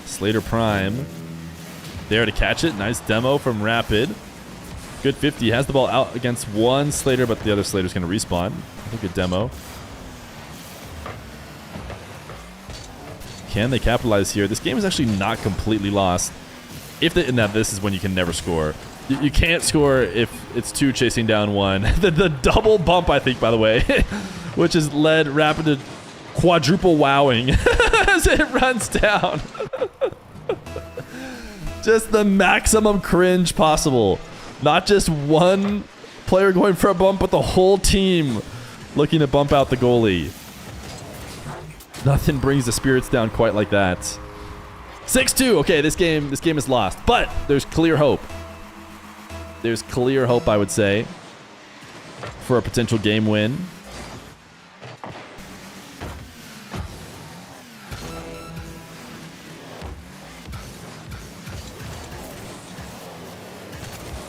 Slater Prime there to catch it. Nice demo from Rapid. Good 50. Has the ball out against one Slater, but the other Slater's going to respawn. I think good demo. Can they capitalize here? This game is actually not completely lost. And now this is when you can never score. You can't score if it's 2 chasing down 1. The double bump, I think, by the way, which has led Rapid to quadruple wowing as it runs down. Just the maximum cringe possible. Not just one player going for a bump, but the whole team looking to bump out the goalie. Nothing brings the spirits down quite like that. 6-2. Okay, this game is lost, but there's clear hope. There's clear hope, I would say, for a potential game win.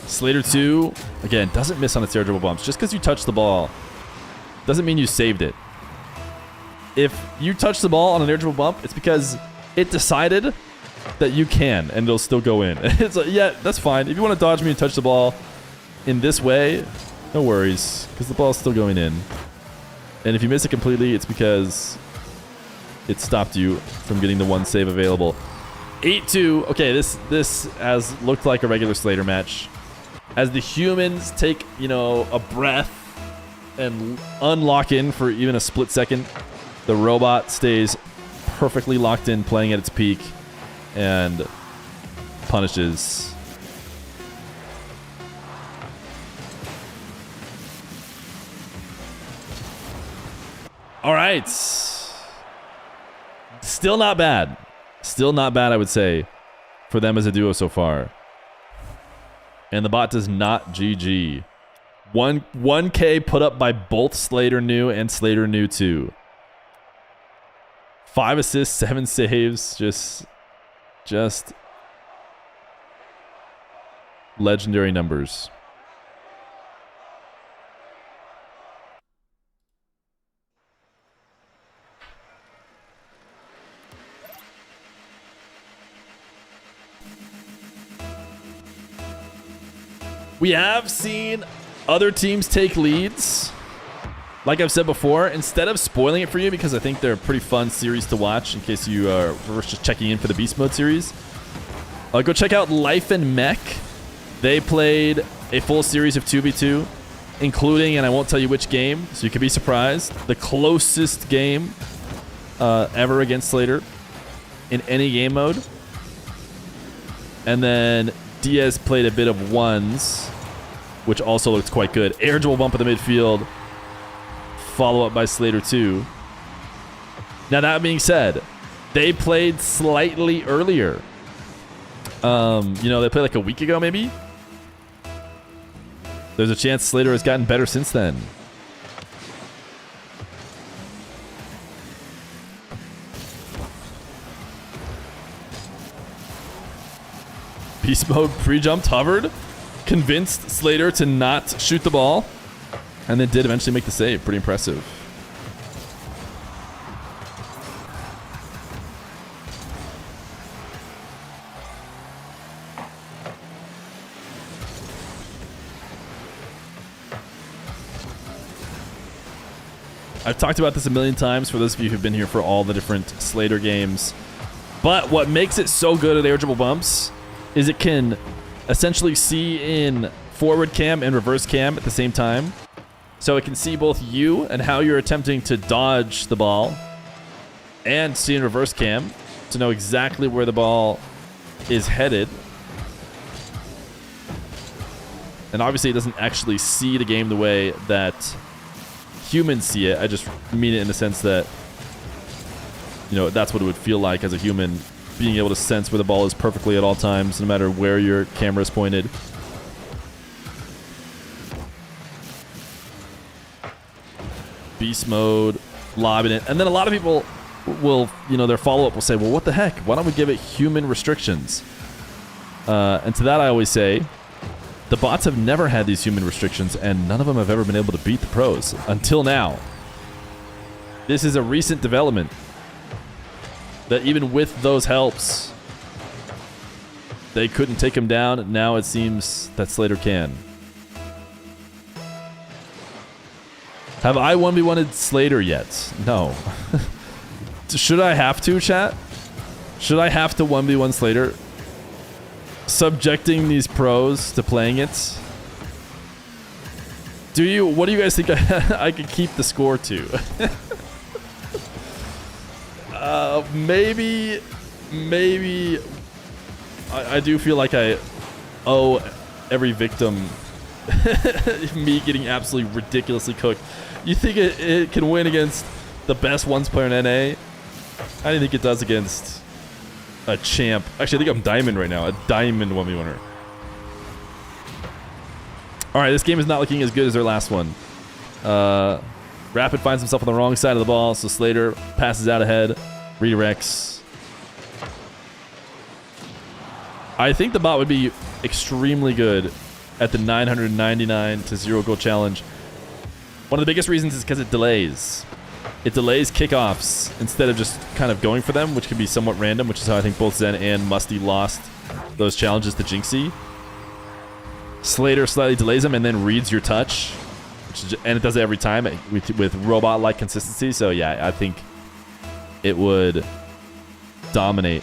Slater 2, again, doesn't miss on its air dribble bumps. Just because you touch the ball doesn't mean you saved it. If you touch the ball on an air dribble bump, it's because it decided that you can, and it'll still go in. It's like, yeah, that's fine. If you want to dodge me and touch the ball in this way, no worries, because the ball's still going in. And if you miss it completely, it's because it stopped you from getting the one save available. 8-2. Okay, this has looked like a regular Slater match. As the humans take, you know, a breath and unlock in for even a split second, the robot stays perfectly locked in, playing at its peak, and punishes. All right. Still not bad. Still not bad, I would say, for them as a duo so far. And the bot does not GG. 1K put up by both Slater New and Slater New 2. 5 assists, 7 saves. Just legendary numbers. We have seen other teams take leads. Like I've said before, instead of spoiling it for you, because I think they're a pretty fun series to watch in case you are just checking in for the Beast Mode series, go check out Life and Mech. They played a full series of 2v2, including, and I won't tell you which game, so you can be surprised, the closest game ever against Slater in any game mode. And then Diaz played a bit of ones, which also looked quite good. Air dribble bump in the midfield, follow up by Slater 2. Now that being said, they played slightly earlier. They played like a week ago maybe. There's a chance Slater has gotten better since then. Beast Mode pre-jumped, hovered, convinced Slater to not shoot the ball, and then did eventually make the save. Pretty impressive. I've talked about this a million times for those of you who've been here for all the different Slater games. But what makes it so good at air dribble bumps is it can essentially see in forward cam and reverse cam at the same time. So it can see both you and how you're attempting to dodge the ball, and see in reverse cam to know exactly where the ball is headed. And obviously it doesn't actually see the game the way that humans see it. I just mean it in the sense that, that's what it would feel like as a human, being able to sense where the ball is perfectly at all times, no matter where your camera is pointed. Beast mode, lobbing it. And then a lot of people will, their follow-up will say, well, what the heck? Why don't we give it human restrictions? And to that I always say, the bots have never had these human restrictions, and none of them have ever been able to beat the pros until now. This is a recent development that even with those helps, they couldn't take him down. Now it seems that Slater can. Have I 1v1'd Slater yet? No. Should I have to, chat? Should I have to 1v1 Slater subjecting these pros to playing it. What do you guys think I could keep the score to? Maybe I do feel like I owe every victim me getting absolutely ridiculously cooked. You think it can win against the best ones player in NA? I don't think it does against a champ. Actually, I think I'm diamond right now. A diamond 1v1er. Alright, this game is not looking as good as their last one. Rapid finds himself on the wrong side of the ball, so Slater passes out ahead. Redirects. I think the bot would be extremely good at the 999 to 0 goal challenge. One of the biggest reasons is because it delays. It delays kickoffs instead of just kind of going for them, which can be somewhat random, which is how I think both Zen and Musty lost those challenges to Jinxie. Slater slightly delays them and then reads your touch, and it does it every time with robot-like consistency. So yeah, I think it would dominate.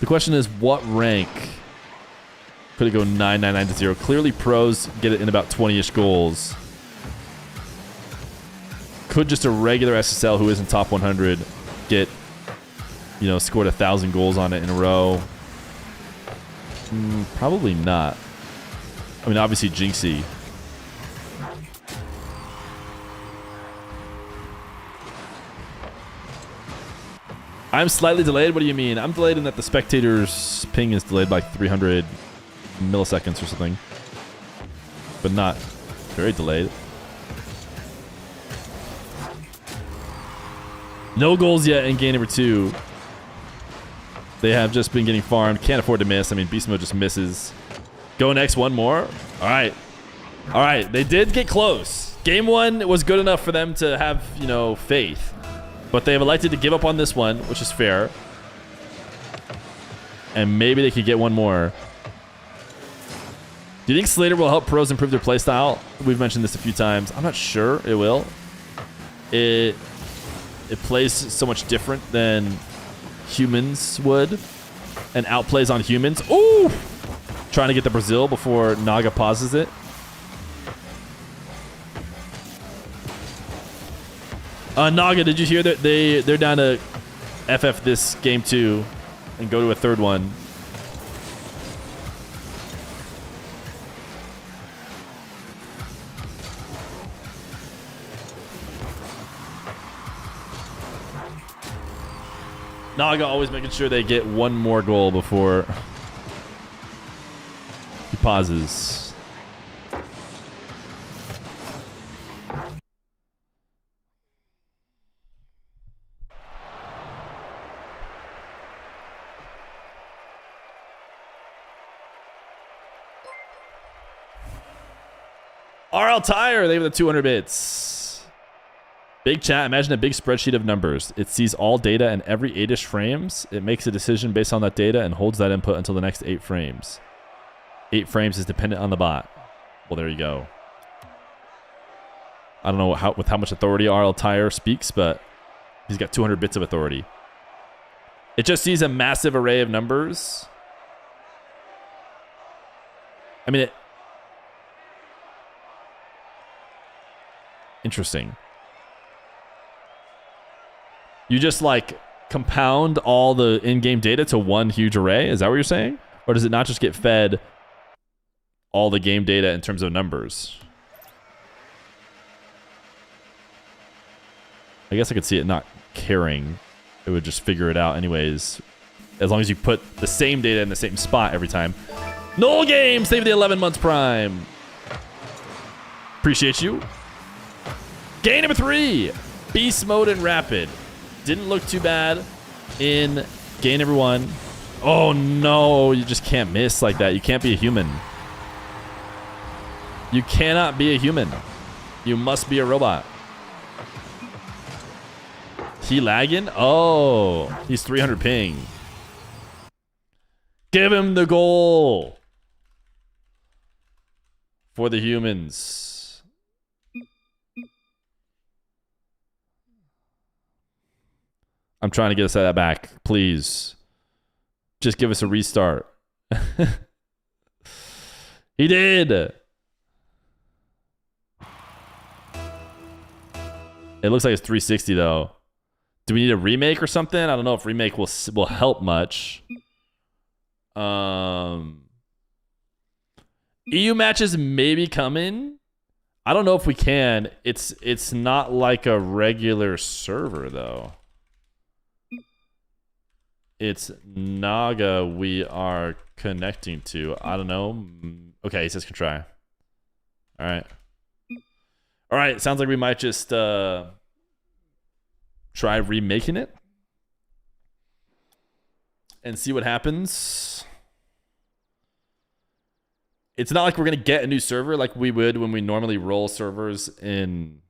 The question is, what rank could it go 999 to 0? Clearly, pros get it in about 20-ish goals. Could just a regular SSL who isn't top 100 get, scored 1,000 goals on it in a row? Probably not. I mean, obviously Jinxie. I'm slightly delayed. What do you mean? I'm delayed in that the spectator's ping is delayed by 300 milliseconds or something, but not very delayed. No goals yet in game number 2. They have just been getting farmed. Can't afford to miss. I mean, BeastMode just misses. Go next, one more. All right. All right. They did get close. Game 1 was good enough for them to have, faith. But they have elected to give up on this one, which is fair. And maybe they could get one more. Do you think Slater will help pros improve their playstyle? We've mentioned this a few times. I'm not sure it will. It plays so much different than humans would, and outplays on humans. Ooh! Trying to get the Brazil before Naga pauses it. Naga, did you hear that they're down to FF this game 2 and go to a third one? Naga always making sure they get one more goal before he pauses. RL Tire, they have the 200 bits. Big chat, imagine a big spreadsheet of numbers. It sees all data and every 8-ish frames. It makes a decision based on that data and holds that input until the next 8 frames. 8 frames is dependent on the bot. Well, there you go. I don't know with how much authority RL Tire speaks, but he's got 200 bits of authority. It just sees a massive array of numbers. I mean, interesting. You just compound all the in-game data to one huge array? Is that what you're saying? Or does it not just get fed all the game data in terms of numbers? I guess I could see it not caring. It would just figure it out anyways. As long as you put the same data in the same spot every time. Null Game! Save the 11 months prime. Appreciate you. Game number 3. Beast Mode and Rapid. Didn't look too bad in game number 1. Oh no, you just can't miss like that. You can't be a human. You cannot be a human. You must be a robot. He lagging? Oh, he's 300 ping. Give him the goal for the humans. I'm trying to get us that back, please. just give us a restart. He did. It looks like it's 360 though. Do we need a remake or something? I don't know if remake will help much. EU matches maybe coming. I don't know if we can. It's not like a regular server though. It's Naga we are connecting to. I don't know. Okay, he says can try. All right. All right, sounds like we might just try remaking it and see what happens. It's not like we're going to get a new server like we would when we normally roll servers in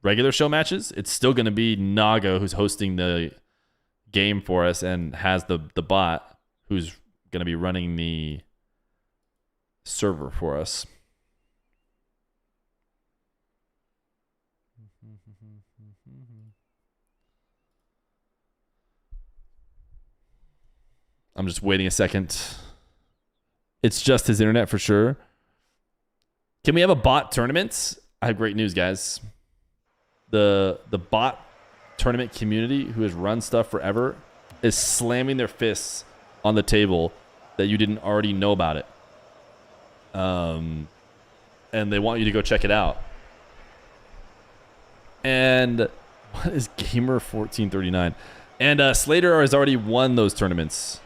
regular show matches. It's still going to be Naga who's hosting the game for us and has the bot who's going to be running the server for us. I'm just waiting a second. It's just his internet for sure. Can we have a bot tournament? I have great news, guys. The bot tournament community who has run stuff forever is slamming their fists on the table that you didn't already know about it. And they want you to go check it out. And what is Gamer 1439? And Slater has already won those tournaments.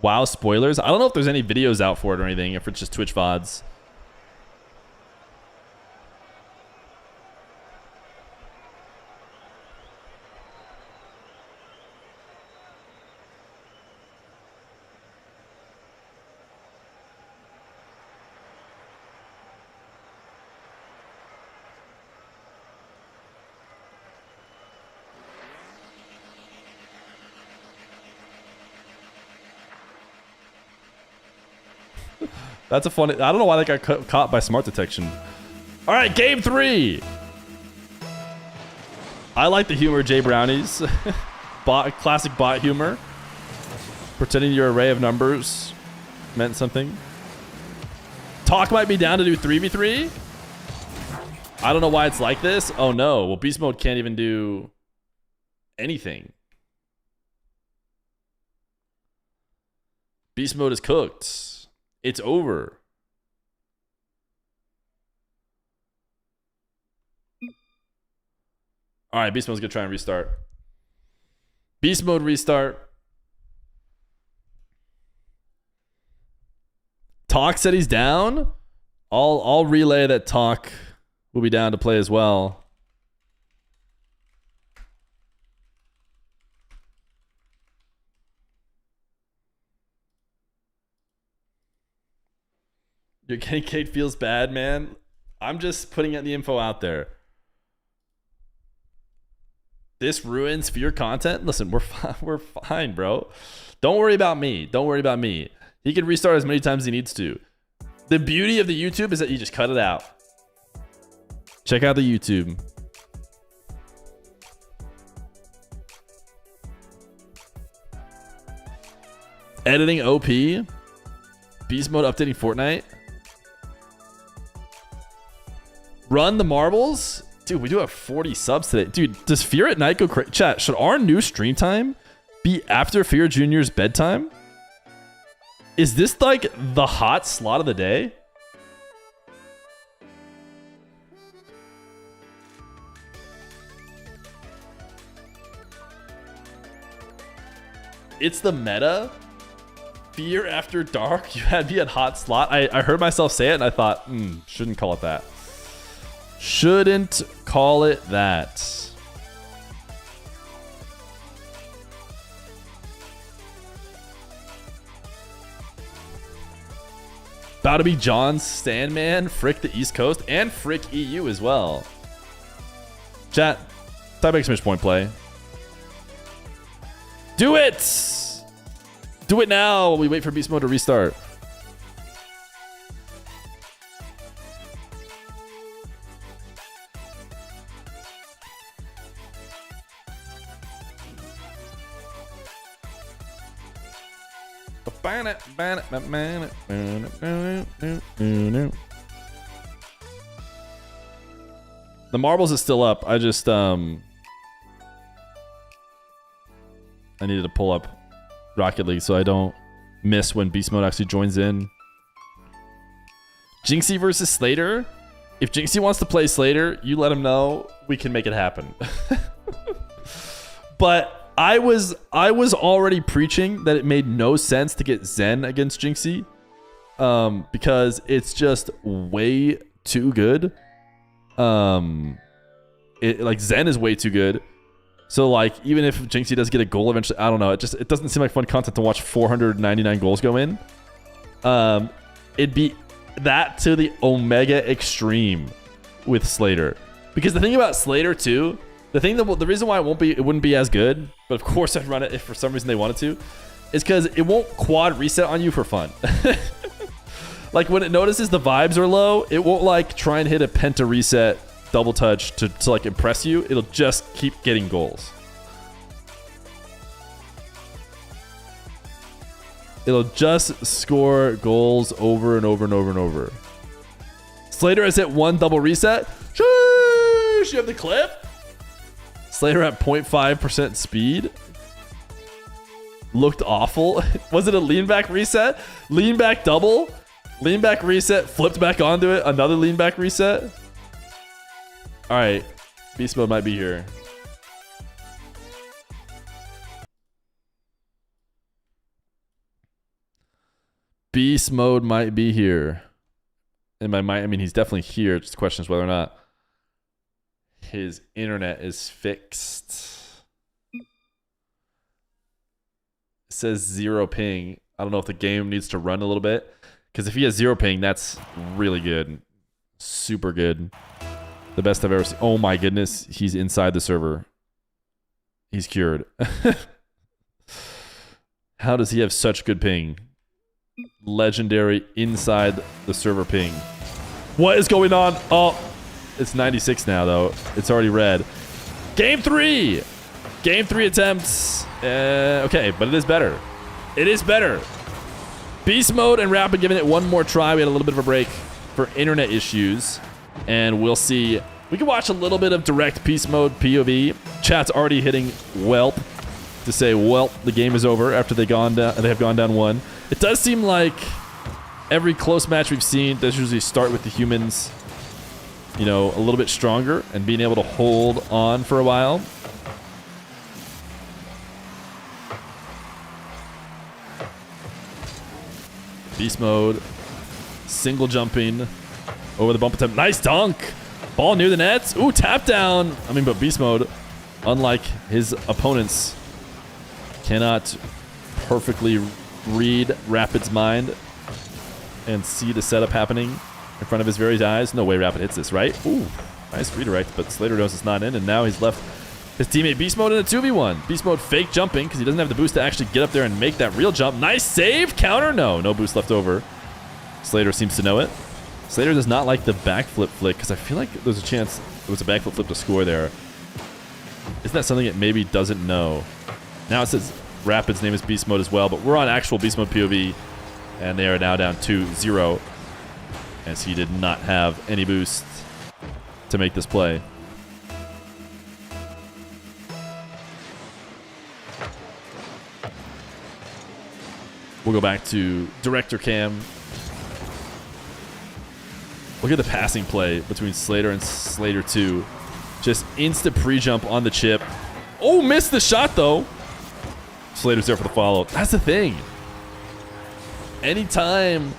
Wow, spoilers. I don't know if there's any videos out for it or anything, if it's just Twitch VODs. That's a funny... I don't know why that got caught by smart detection. All right, game 3. I like the humor, Jay Brownies. Classic bot humor. Pretending your array of numbers meant something. Talk might be down to do 3v3. I don't know why it's like this. Oh no. Well, Beast Mode can't even do anything. Beast Mode is cooked. It's over. All right, Beast Mode's gonna try and restart. Beast Mode restart. Talk said he's down. I'll relay that Talk will be down to play as well. Your getting cake feels bad, man. I'm just putting the info out there. This ruins Feer content. Listen, we're fine, bro. Don't worry about me. Don't worry about me. He can restart as many times as he needs to. The beauty of the YouTube is that you just cut it out. Check out the YouTube. Editing OP. Beast Mode updating Fortnite. Run the marbles. Dude, we do have 40 subs today. Dude, does Fear at night go crazy? Chat, should our new stream time be after Fear Jr.'s bedtime? Is this like the hot slot of the day? It's the meta. Fear after dark. You had me at hot slot. I heard myself say it and I thought, shouldn't call it that. Shouldn't call it that. About to be John's Standman, Frick the East Coast, and Frick EU as well. Chat, type exclamation point play. Do it! Do it now while we wait for beast mode to restart. The marbles is still up. I just I needed to pull up Rocket League so I don't miss when beast mode actually joins in. Jinxie versus Slater. If Jinxie wants to play Slater, you let him know. We can make it happen. But I was already preaching that it made no sense to get Zen against Jinxie, because it's just way too good. Like Zen is way too good. So like even if Jinxie does get a goal eventually, I don't know. It doesn't seem like fun content to watch 499 goals go in. It'd be that to the Omega extreme with Slater, because the thing about Slater too. The reason why it wouldn't be as good, but of course I'd run it if for some reason they wanted to, is because it won't quad reset on you for fun. Like when it notices the vibes are low, it won't like try and hit a penta reset double touch to like impress you. It'll just keep getting goals. It'll just score goals over and over and over and over. Slater has hit one double reset. Sheesh, you have the clip? Slater at 0.5% speed. Looked awful. Was it a lean back reset? Lean back double? Lean back reset, flipped back onto it. Another lean back reset. All right. Beast mode might be here. Beast mode might be here. And by might, I mean he's definitely here. Just the question is whether or not his internet is fixed. It says 0 ping. I don't know if the game needs to run a little bit, because if he has 0 ping, that's really good. Super good. The best I've ever seen. Oh my goodness. He's inside the server. He's cured. How does he have such good ping? Legendary inside the server ping. What is going on? Oh, it's 96 now, though. It's already red. Game 3! Game 3 attempts. Okay, but it is better. It is better. Beast mode and Rapid giving it one more try. We had a little bit of a break for internet issues. And we'll see. We can watch a little bit of direct Beast mode POV. Chat's already hitting whelp to say, well, the game is over after they have gone down 1. It does seem like every close match we've seen does usually start with the humans, you know, a little bit stronger and being able to hold on for a while. Beast mode, single jumping over the bump attempt. Nice dunk. Ball near the nets. Ooh, tap down. I mean, but Beast mode, unlike his opponents, cannot perfectly read Rapid's mind and see the setup happening in front of his very eyes. No way Rapid hits this, right? Ooh, nice redirect, but Slater knows it's not in, and now he's left his teammate Beast mode in a 2v1. Beast mode fake jumping because he doesn't have the boost to actually get up there and make that real jump. Nice save. Counter. No boost left over. Slater seems to know it. Slater does not like the backflip flick because I feel like there's a chance it was a backflip flip to score there. Isn't that something it maybe doesn't know? Now it says Rapid's name is Beast mode as well, but we're on actual Beast mode POV, and they are now down 2-0 as he did not have any boost to make this play. We'll go back to director cam. Look at the passing play between Slater and Slater 2. Just instant pre-jump on the chip. Oh, missed the shot though. Slater's there for the follow. That's the thing. Anytime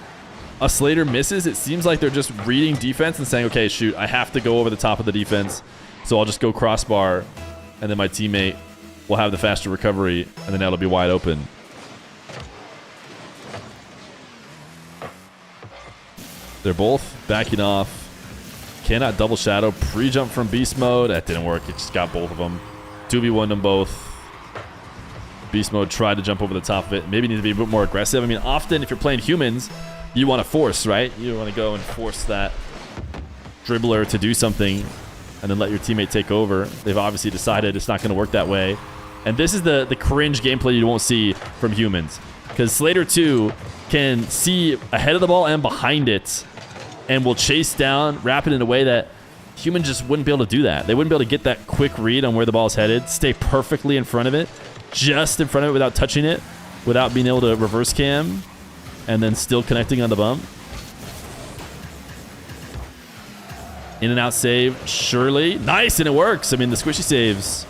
a Slater misses, it seems like they're just reading defense and saying, okay, shoot, I have to go over the top of the defense, so I'll just go crossbar, and then my teammate will have the faster recovery, and then that'll be wide open. They're both backing off. Cannot double shadow. Pre-jump from Beast mode. That didn't work. It just got both of them. 2v1 them both. Beast Mode tried to jump over the top of it. Maybe need to be a bit more aggressive. I mean, often if you're playing humans, you want to force, right? You want to go and force that dribbler to do something and then let your teammate take over. They've obviously decided it's not going to work that way. And this is the cringe gameplay you won't see from humans. Because Slater 2 can see ahead of the ball and behind it and will chase down Rapid in a way that humans just wouldn't be able to do that. They wouldn't be able to get that quick read on where the ball's headed, stay perfectly in front of it, just in front of it without touching it, without being able to reverse cam, and then still connecting on the bump. In and out save, surely. Nice, and it works. I mean, the squishy saves,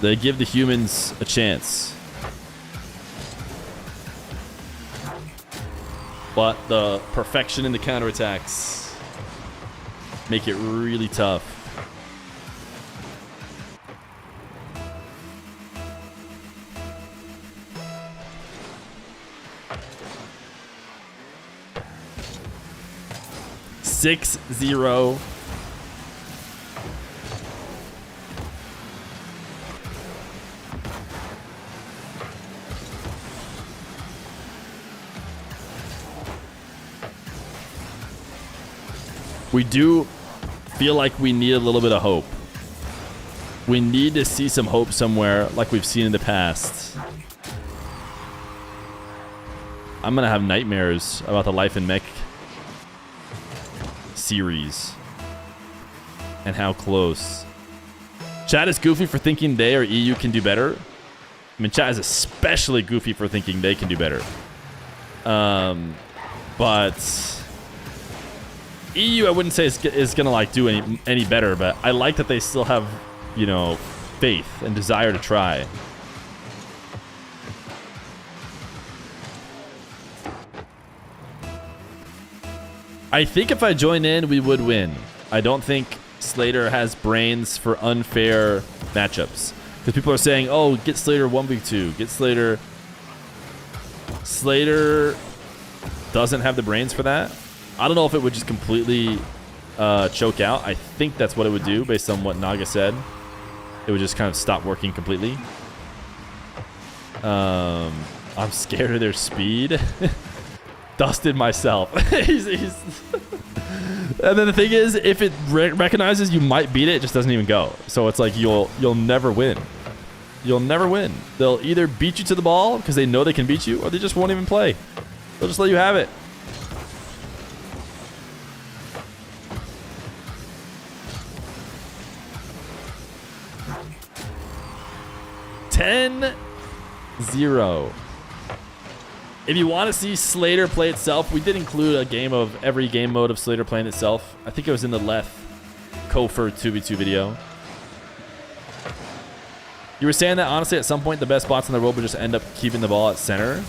they give the humans a chance. But the perfection in the counterattacks make it really tough. Six, 0. We do feel like we need a little bit of hope. We need to see some hope somewhere like we've seen in the past. I'm going to have nightmares about the Life and Mech series and how close. Chat is goofy for thinking they or EU can do better. I mean, chat is especially goofy for thinking they can do better. But EU, I wouldn't say is gonna like do any better, but I like that they still have, you know, faith and desire to try. I think if I join in, we would win. I don't think Slater has brains for unfair matchups, because people are saying, "Oh, get Slater 1v2, get Slater." Slater doesn't have the brains for that. I don't know if it would just completely choke out. I think that's what it would do based on what Naga said. It would just kind of stop working completely. I'm scared of their speed. Dusted myself. he's And then the thing is, if it recognizes you might beat it, it just doesn't even go. So it's like you'll never win. You'll never win. They'll either beat you to the ball because they know they can beat you, or they just won't even play. They'll just let you have it. (10-0). If you want to see Slater play itself, we did include a game of every game mode of Slater playing itself. I think it was in the Leth Kofer 2v2 video. You were saying that honestly at some point the best spots on the road would just end up keeping the ball at center.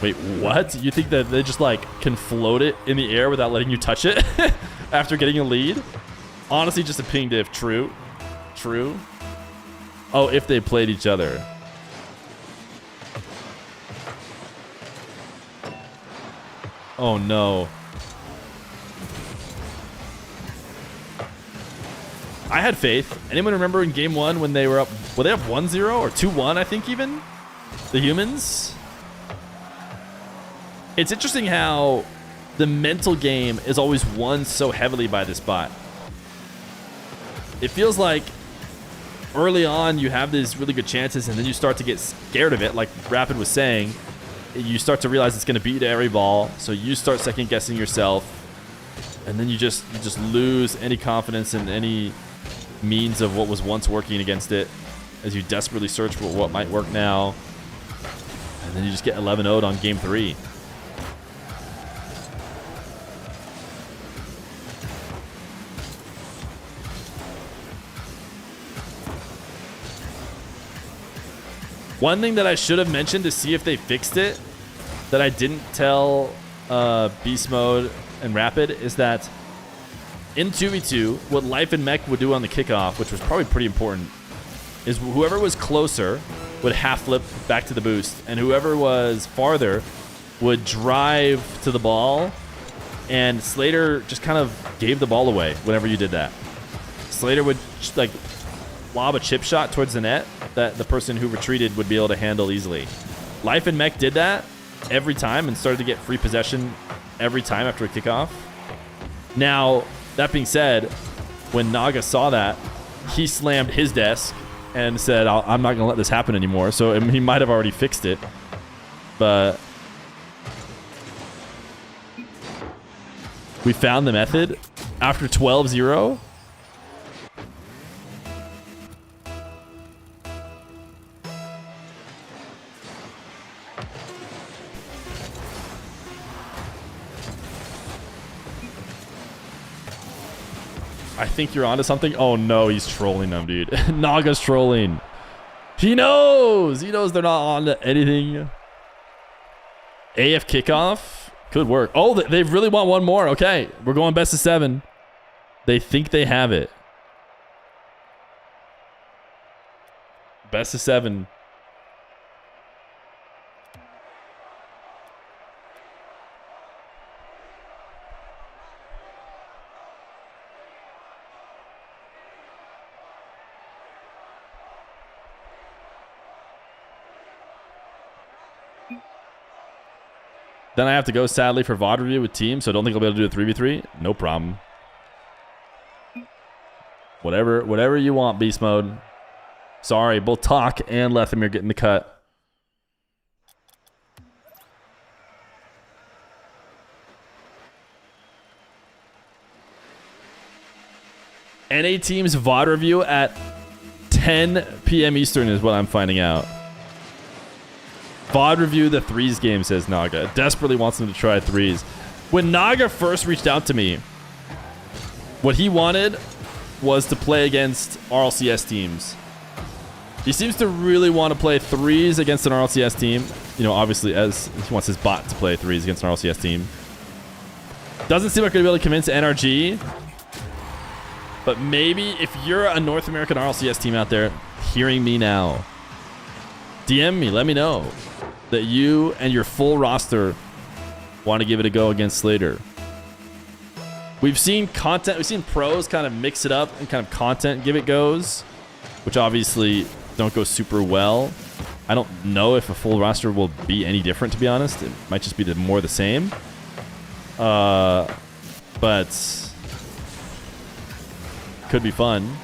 Wait, what? You think that they just like can float it in the air without letting you touch it after getting a lead? Honestly, just a ping diff. True. True. Oh, if they played each other. Oh no. I had faith. Anyone remember in game one when they were up? Were they up 1-0 or 2-1, I think even? The humans? It's interesting how the mental game is always won so heavily by this bot. It feels like early on you have these really good chances and then you start to get scared of it, like Rapid was saying. You start to realize it's going to beat you to every ball, so you start second guessing yourself, and then you just lose any confidence in any means of what was once working against it as you desperately search for what might work now, and then you just get 11-0'd on game 3. One thing that I should have mentioned to see if they fixed it that I didn't tell BeastMode and Rapid is that in 2v2, what Life and Mech would do on the kickoff, which was probably pretty important, is whoever was closer would half flip back to the boost, and whoever was farther would drive to the ball, and Slater just kind of gave the ball away whenever you did that. Slater would like lob a chip shot towards the net that the person who retreated would be able to handle easily. Life and Mech did that every time and started to get free possession every time after a kickoff. Now, that being said, when Naga saw that, he slammed his desk and said, I'm not going to let this happen anymore. So he might have already fixed it. But we found the method after 12-0. I think you're onto something. Oh no, he's trolling them, dude. Naga's trolling. He knows. He knows they're not on to anything. AF kickoff. Could work. Oh, they really want one more. Okay, we're going best of 7. They think they have it. Best of 7. Then I have to go, sadly, for VOD review with team, so I don't think I'll be able to do a 3v3. No problem. Whatever you want, Beast Mode. Sorry, both Talk and Lethamir getting the cut. NA team's VOD review at 10 p.m. Eastern is what I'm finding out. VOD review the threes game, says Naga. Desperately wants them to try threes. When Naga first reached out to me, what he wanted was to play against RLCS teams. He seems to really want to play threes against an RLCS team. You know, obviously, as he wants his bot to play threes against an RLCS team. Doesn't seem like we're going to be able to convince NRG. But maybe if you're a North American RLCS team out there hearing me now, DM me, let me know that you and your full roster want to give it a go against Slater. We've seen pros kind of mix it up and kind of content give it goes, which obviously don't go super well. I don't know if a full roster will be any different, to be honest. It might just be more the same. But could be fun.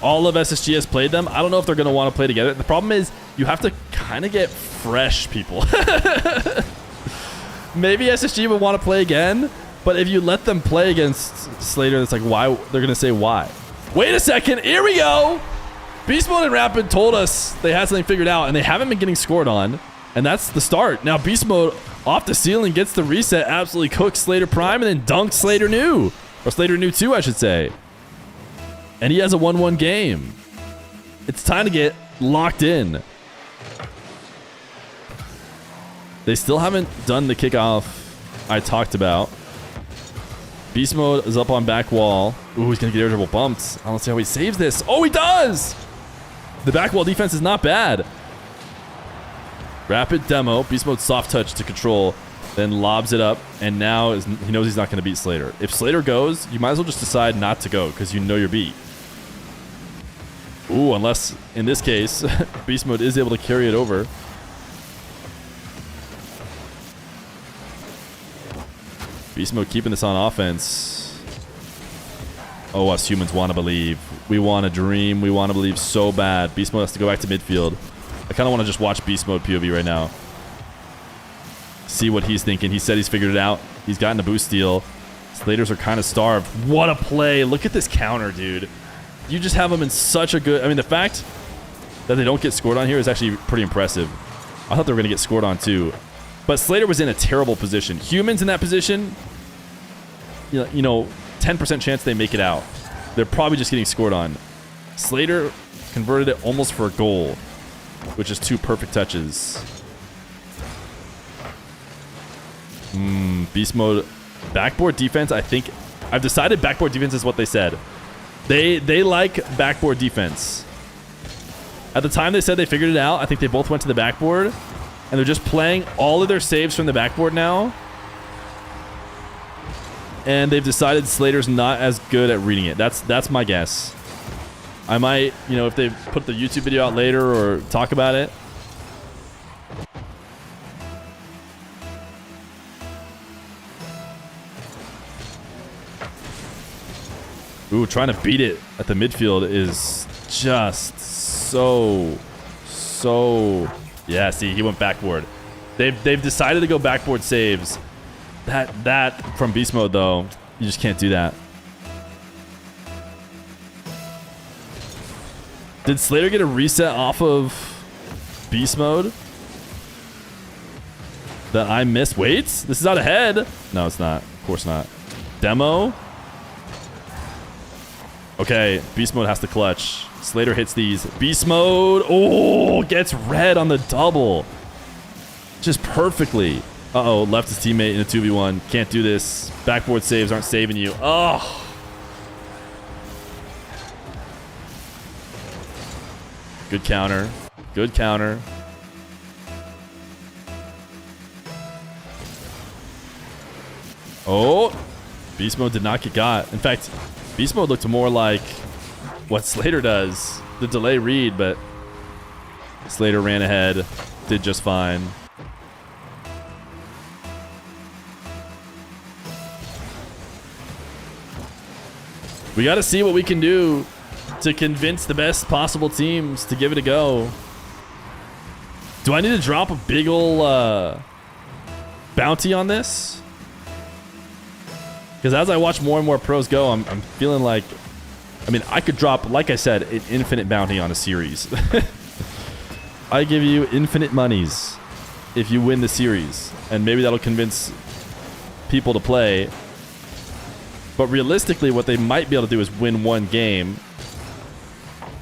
All of SSG has played them. I don't know if they're going to want to play together. The problem is you have to kind of get fresh people. Maybe SSG would want to play again, but if you let them play against Slater, it's like, why? They're going to say why. Wait a second. Here we go. BeastMode and Rapid told us they had something figured out, and they haven't been getting scored on, and that's the start. Now BeastMode off the ceiling gets the reset, absolutely cooks Slater Prime, and then dunks Slater New. Or Slater New 2, I should say. And he has a 1-1 game. It's time to get locked in. They still haven't done the kickoff I talked about. Beast Mode is up on back wall. Ooh, he's going to get irritable bumps. I don't see how he saves this. Oh, he does! The back wall defense is not bad. Rapid demo. Beast Mode soft touch to control. Then lobs it up. And now he knows he's not going to beat Slater. If Slater goes, you might as well just decide not to go because you know you're beat. Ooh, unless, in this case, Beast Mode is able to carry it over. Beast Mode keeping this on offense. Oh, us humans want to believe. We want to dream. We want to believe so bad. Beast Mode has to go back to midfield. I kind of want to just watch Beast Mode POV right now. See what he's thinking. He said he's figured it out. He's gotten a boost steal. Slaters are kind of starved. What a play. Look at this counter, dude. You just have them in such a good... I mean, the fact that they don't get scored on here is actually pretty impressive. I thought they were going to get scored on too. But Slater was in a terrible position. Humans in that position, you know, 10% chance they make it out. They're probably just getting scored on. Slater converted it almost for a goal, which is 2 perfect touches. Beast Mode. Backboard defense, I think... I've decided backboard defense is what they said. They like backboard defense. At the time they said they figured it out, I think they both went to the backboard, and they're just playing all of their saves from the backboard now. And they've decided Slater's not as good at reading it. That's my guess. I might, you know, if they put the YouTube video out later or talk about it. Ooh, trying to beat it at the midfield is just so. Yeah, see, he went backboard. They've decided to go backboard saves. That from beast mode though, you just can't do that. Did Slater get a reset off of beast mode that I missed? Wait, this is out ahead. No, it's not. Of course not. Demo. Okay, beast mode has to clutch. Slater hits these. Beast mode. Oh, gets red on the double. Just perfectly. Uh-oh, left his teammate in a 2v1. Can't do this. Backboard saves aren't saving you. Oh. Good counter. Good counter. Oh. Beast mode did not get got. In fact, beast mode looked more like what Slater does. The delay read, but Slater ran ahead. Did just fine. We got to see what we can do to convince the best possible teams to give it a go. Do I need to drop a big ol' bounty on this? Because as I watch more and more pros go, I'm feeling like, I mean, I could drop, like I said, an infinite bounty on a series. I give you infinite monies if you win the series. And maybe that'll convince people to play. But realistically, what they might be able to do is win one game.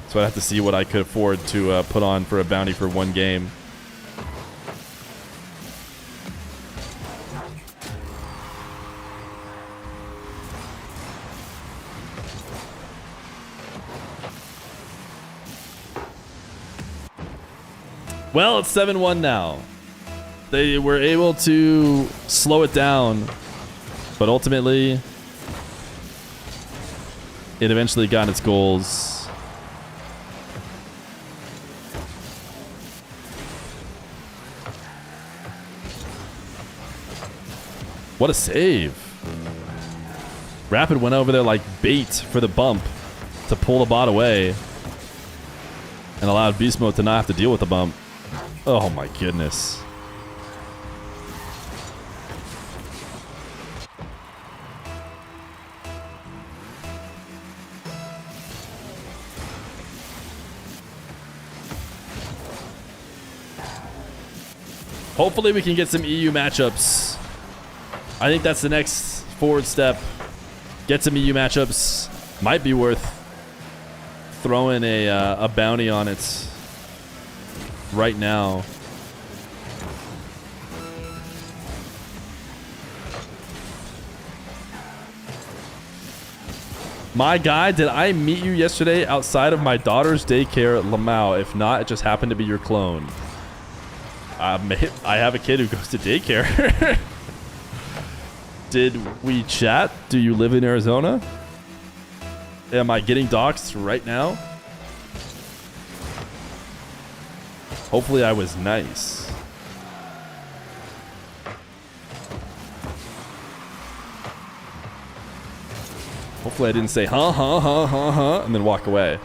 So I'd have to see what I could afford to put on for a bounty for one game. Well, it's 7-1 now. They were able to slow it down, but ultimately, it eventually got its goals. What a save. Rapid went over there like bait for the bump to pull the bot away and allowed beast mode to not have to deal with the bump. Oh my goodness. Hopefully we can get some EU matchups. I think that's the next forward step. Get some EU matchups. Might be worth throwing a bounty on it right now. My guy, did I meet you yesterday outside of my daughter's daycare at Lamau? If not, it just happened to be your clone. I have a kid who goes to daycare. Did we chat? Do you live in Arizona? Am I getting doxxed right now? Hopefully I was nice. Hopefully I didn't say huh, and then walk away.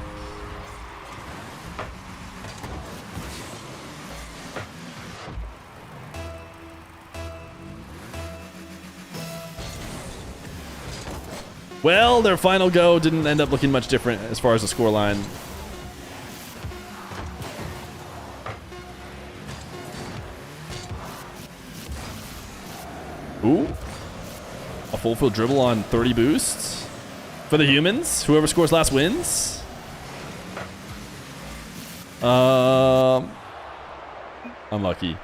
Well, their final go didn't end up looking much different as far as the scoreline. Ooh. A full field dribble on 30 boosts for the humans. Whoever scores last wins. Unlucky.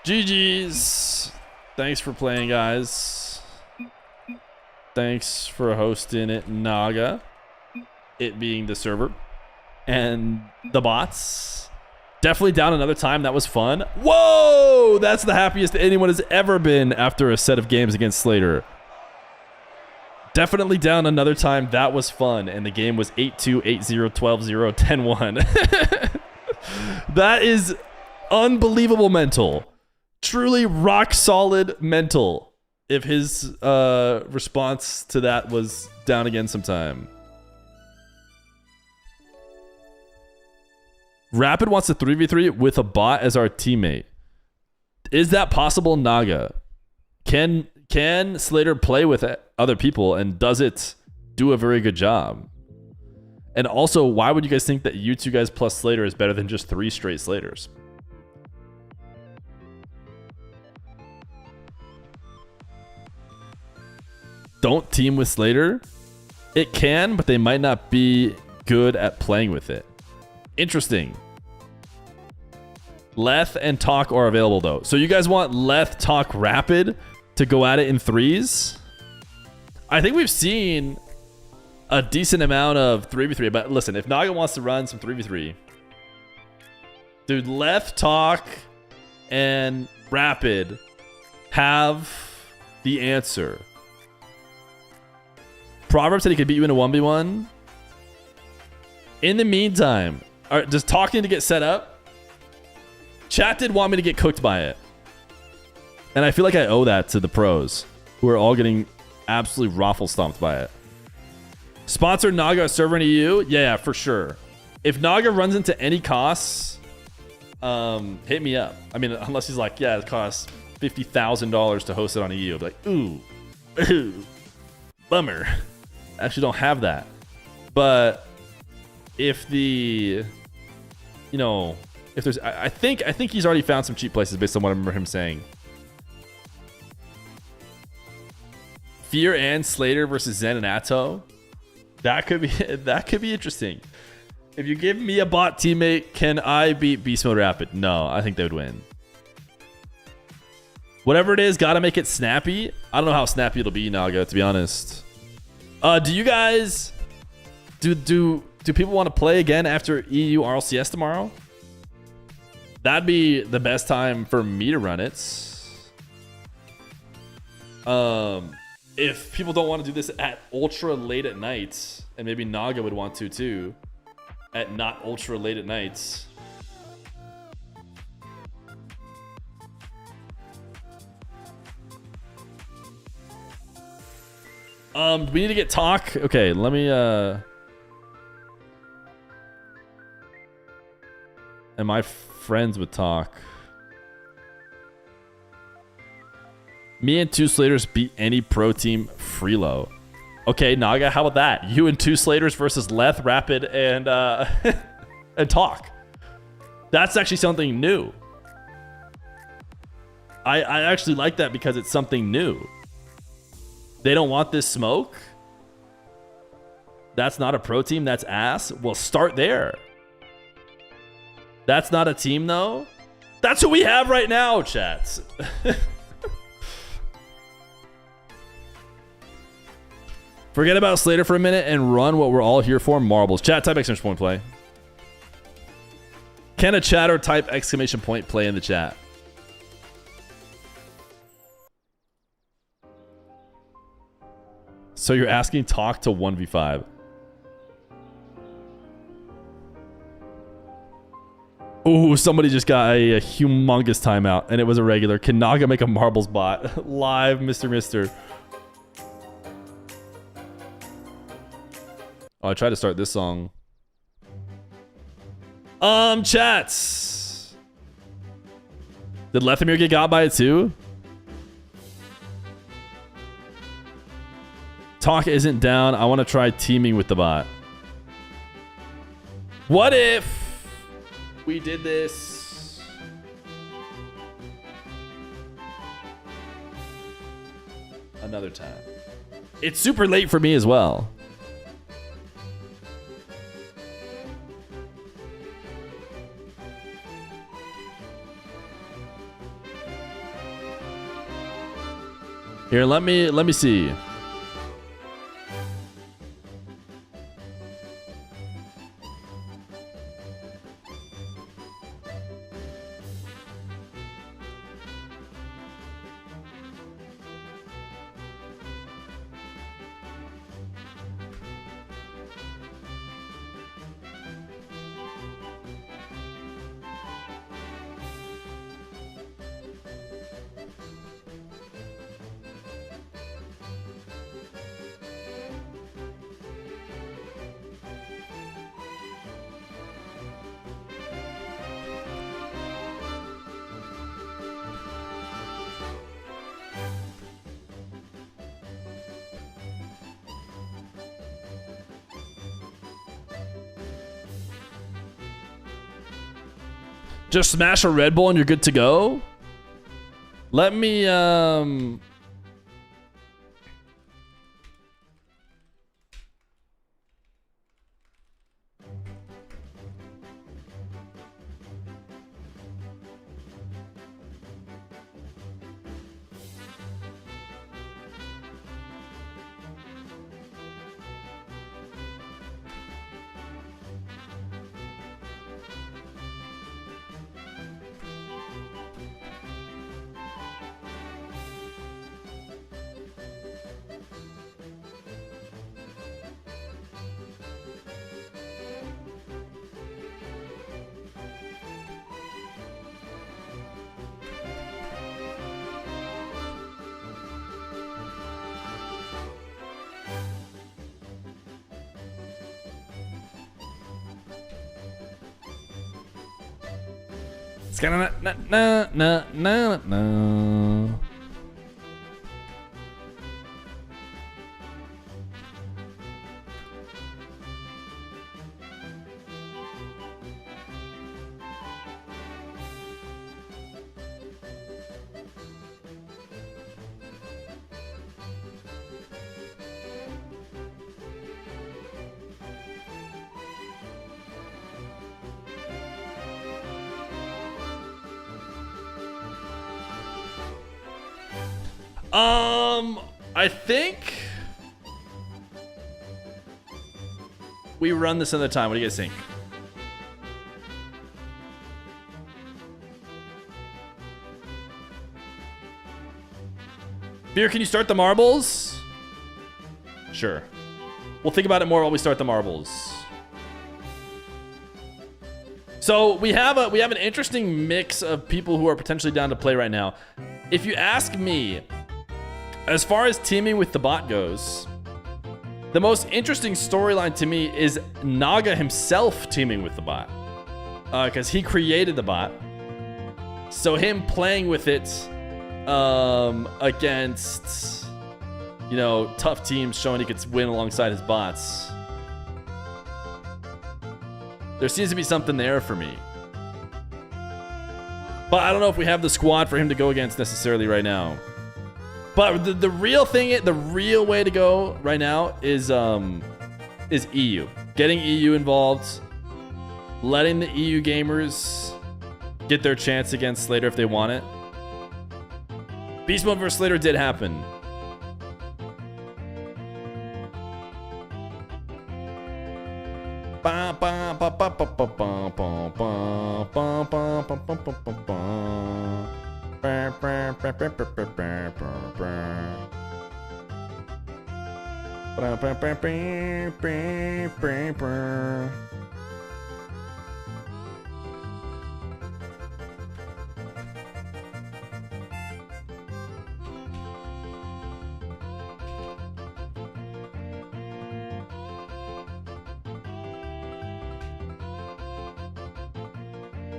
GG's. Thanks for playing, guys. Thanks for hosting it, Naga. It being the server. And the bots. Definitely down another time. That was fun. Whoa! That's the happiest anyone has ever been after a set of games against Slater. Definitely down another time. That was fun. And the game was 8-2, 8-0, 12-0, 10-1. That is unbelievable mental. Truly rock solid mental. If his response to that was down again sometime. Rapid wants a 3v3 with a bot as our teammate. Is that possible, Naga? Can Slater play with other people, and does it do a very good job? And also, why would you guys think that you two guys plus Slater is better than just 3 straight Slaters? Don't team with Slater? It can, but they might not be good at playing with it. Interesting. Leth and Talk are available though. So you guys want Leth, Talk, Rapid to go at it in 3s? I think we've seen a decent amount of 3v3, but listen, if Naga wants to run some 3v3, dude, Leth, Talk, and Rapid have the answer. Proverb said he could beat you in a 1v1. In the meantime, does Talk need to get set up? Chat did want me to get cooked by it. And I feel like I owe that to the pros, who are all getting absolutely raffle stomped by it. Sponsor Naga a server in EU? Yeah, for sure. If Naga runs into any costs, hit me up. I mean, unless he's like, yeah, it costs $50,000 to host it on EU. I'll be like, ooh, bummer. I actually don't have that. But if the, you know, if there's, I think he's already found some cheap places based on what I remember him saying. Feer and Slater versus Zen and Atto. That could be interesting. If you give me a bot teammate, can I beat BeastMode Rapid? No, I think they would win. Whatever it is, gotta make it snappy. I don't know how snappy it'll be, Naga, to be honest. Do you guys do people want to play again after EU RLCS tomorrow? That'd be the best time for me to run it. If people don't want to do this at ultra late at night, and maybe Naga would want to too, at not ultra late at nights. We need to get Talk. Okay, let me am I friends with Talk? Me and 2 Slaters beat any pro team freelo. Okay, Naga, how about that? You and 2 Slaters versus Leth, Rapid, and and Talk. That's actually something new. I actually like that because it's something new. They don't want this smoke. That's not a pro team, that's ass. Well, start there. That's not a team though. That's what we have right now, chats. Forget about Slater for a minute and run what we're all here for, marbles. Chat, type exclamation point play. Can a chatter type exclamation point play in the chat? So you're asking Talk to 1v5. Ooh, somebody just got a humongous timeout, and it was a regular. Can Naga make a marbles bot? Live, Mr. Oh, I tried to start this song. Chats. Did Lethamir get got by it too? Talk isn't down. I want to try teaming with the bot. What if we did this? Another time. It's super late for me as well. Here, let me see. Just smash a Red Bull and you're good to go? Let me, it's gonna no. I think we run this another time. What do you guys think? Feer, can you start the marbles? Sure. We'll think about it more while we start the marbles. So we have an interesting mix of people who are potentially down to play right now. If you ask me, as far as teaming with the bot goes, the most interesting storyline to me is Naga himself teaming with the bot. Because he created the bot. So him playing with it against, you know, tough teams, showing he could win alongside his bots. There seems to be something there for me. But I don't know if we have the squad for him to go against necessarily right now. But the real thing, the real way to go right now is EU. Getting EU involved, letting the EU gamers get their chance against Slater if they want it. BeastMode vs Slater did happen.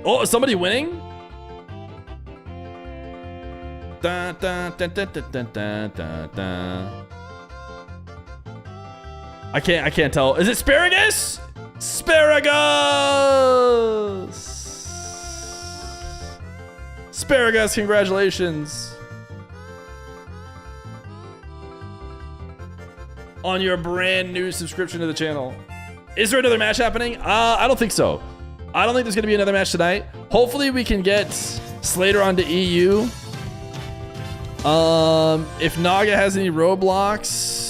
Oh, is somebody winning? Da, da, da, da, da, da, da, da. I can't tell. Is it Asparagus? Asparagus! Asparagus, congratulations on your brand new subscription to the channel. Is there another match happening? I don't think so. I don't think there's gonna be another match tonight. Hopefully we can get Slater onto EU. If Naga has any roadblocks.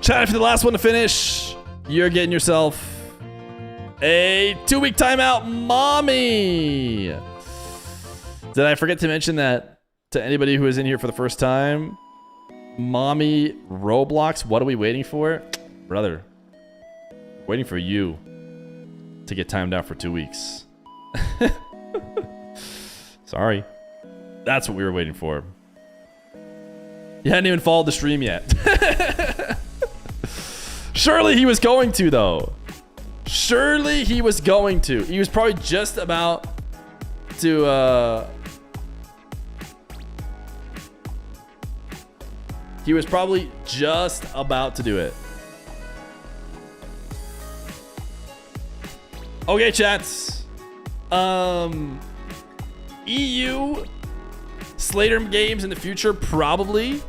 Chat for the last one to finish. You're getting yourself a 2-week timeout, mommy. Did I forget to mention that to anybody who is in here for the first time? Mommy Roblox, what are we waiting for? Brother, waiting for you to get timed out for 2 weeks. Sorry. That's what we were waiting for. You hadn't even followed the stream yet. Surely he was going to, though. Surely he was going to. He was probably just about to... He was probably just about to do it. Okay, chats. EU Slater games in the future, probably.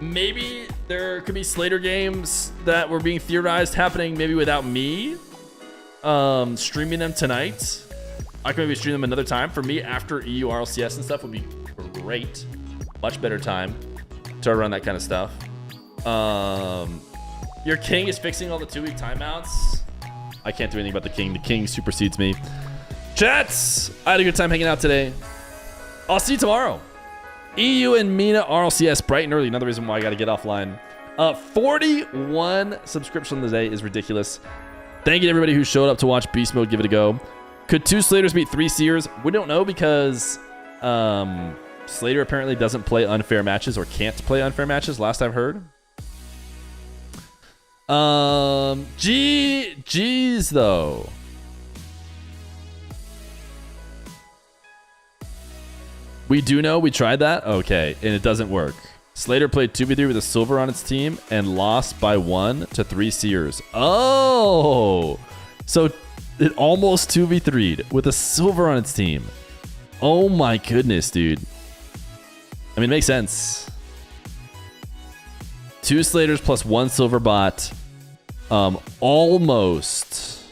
Maybe there could be Slater games that were being theorized happening maybe without me streaming them tonight. I could maybe stream them another time. For me, after EU RLCS and stuff would be great. Much better time to run that kind of stuff. Your king is fixing all the 2-week timeouts. I can't do anything about the king. The king supersedes me. Chats, I had a good time hanging out today. I'll see you tomorrow. EU and Mina RLCS bright and early. Another reason why I got to get offline. 41 subscriptions today is ridiculous. Thank you to everybody who showed up to watch Beast Mode. Give it a go. Could 2 Slaters beat 3 Seers? We don't know because Slater apparently doesn't play unfair matches or can't play unfair matches, last I've heard. G's though. We do know we tried that. Okay, and it doesn't work. Slater played 2v3 with a silver on its team and lost by 1 to 3 Seers. Oh, so it almost 2v3'd with a silver on its team. Oh my goodness, dude. I mean, it makes sense. 2 Slaters plus 1 silver bot almost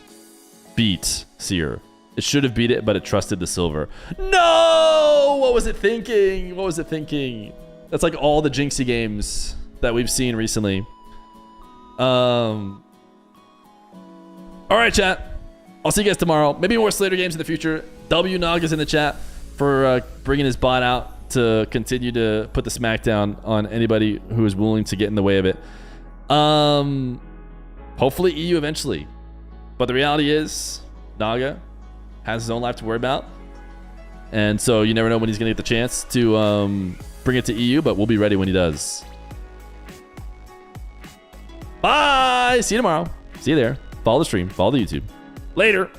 beat Seer. It should have beat it, but it trusted the silver. No! What was it thinking? What was it thinking? That's like all the Jinxie games that we've seen recently. All right, chat. I'll see you guys tomorrow. Maybe more Slater games in the future. W Nog is in the chat for bringing his bot out to continue to put the smackdown on anybody who is willing to get in the way of it. Hopefully EU eventually. But the reality is, Naga has his own life to worry about. And so you never know when he's going to get the chance to bring it to EU, but we'll be ready when he does. Bye! See you tomorrow. See you there. Follow the stream. Follow the YouTube. Later.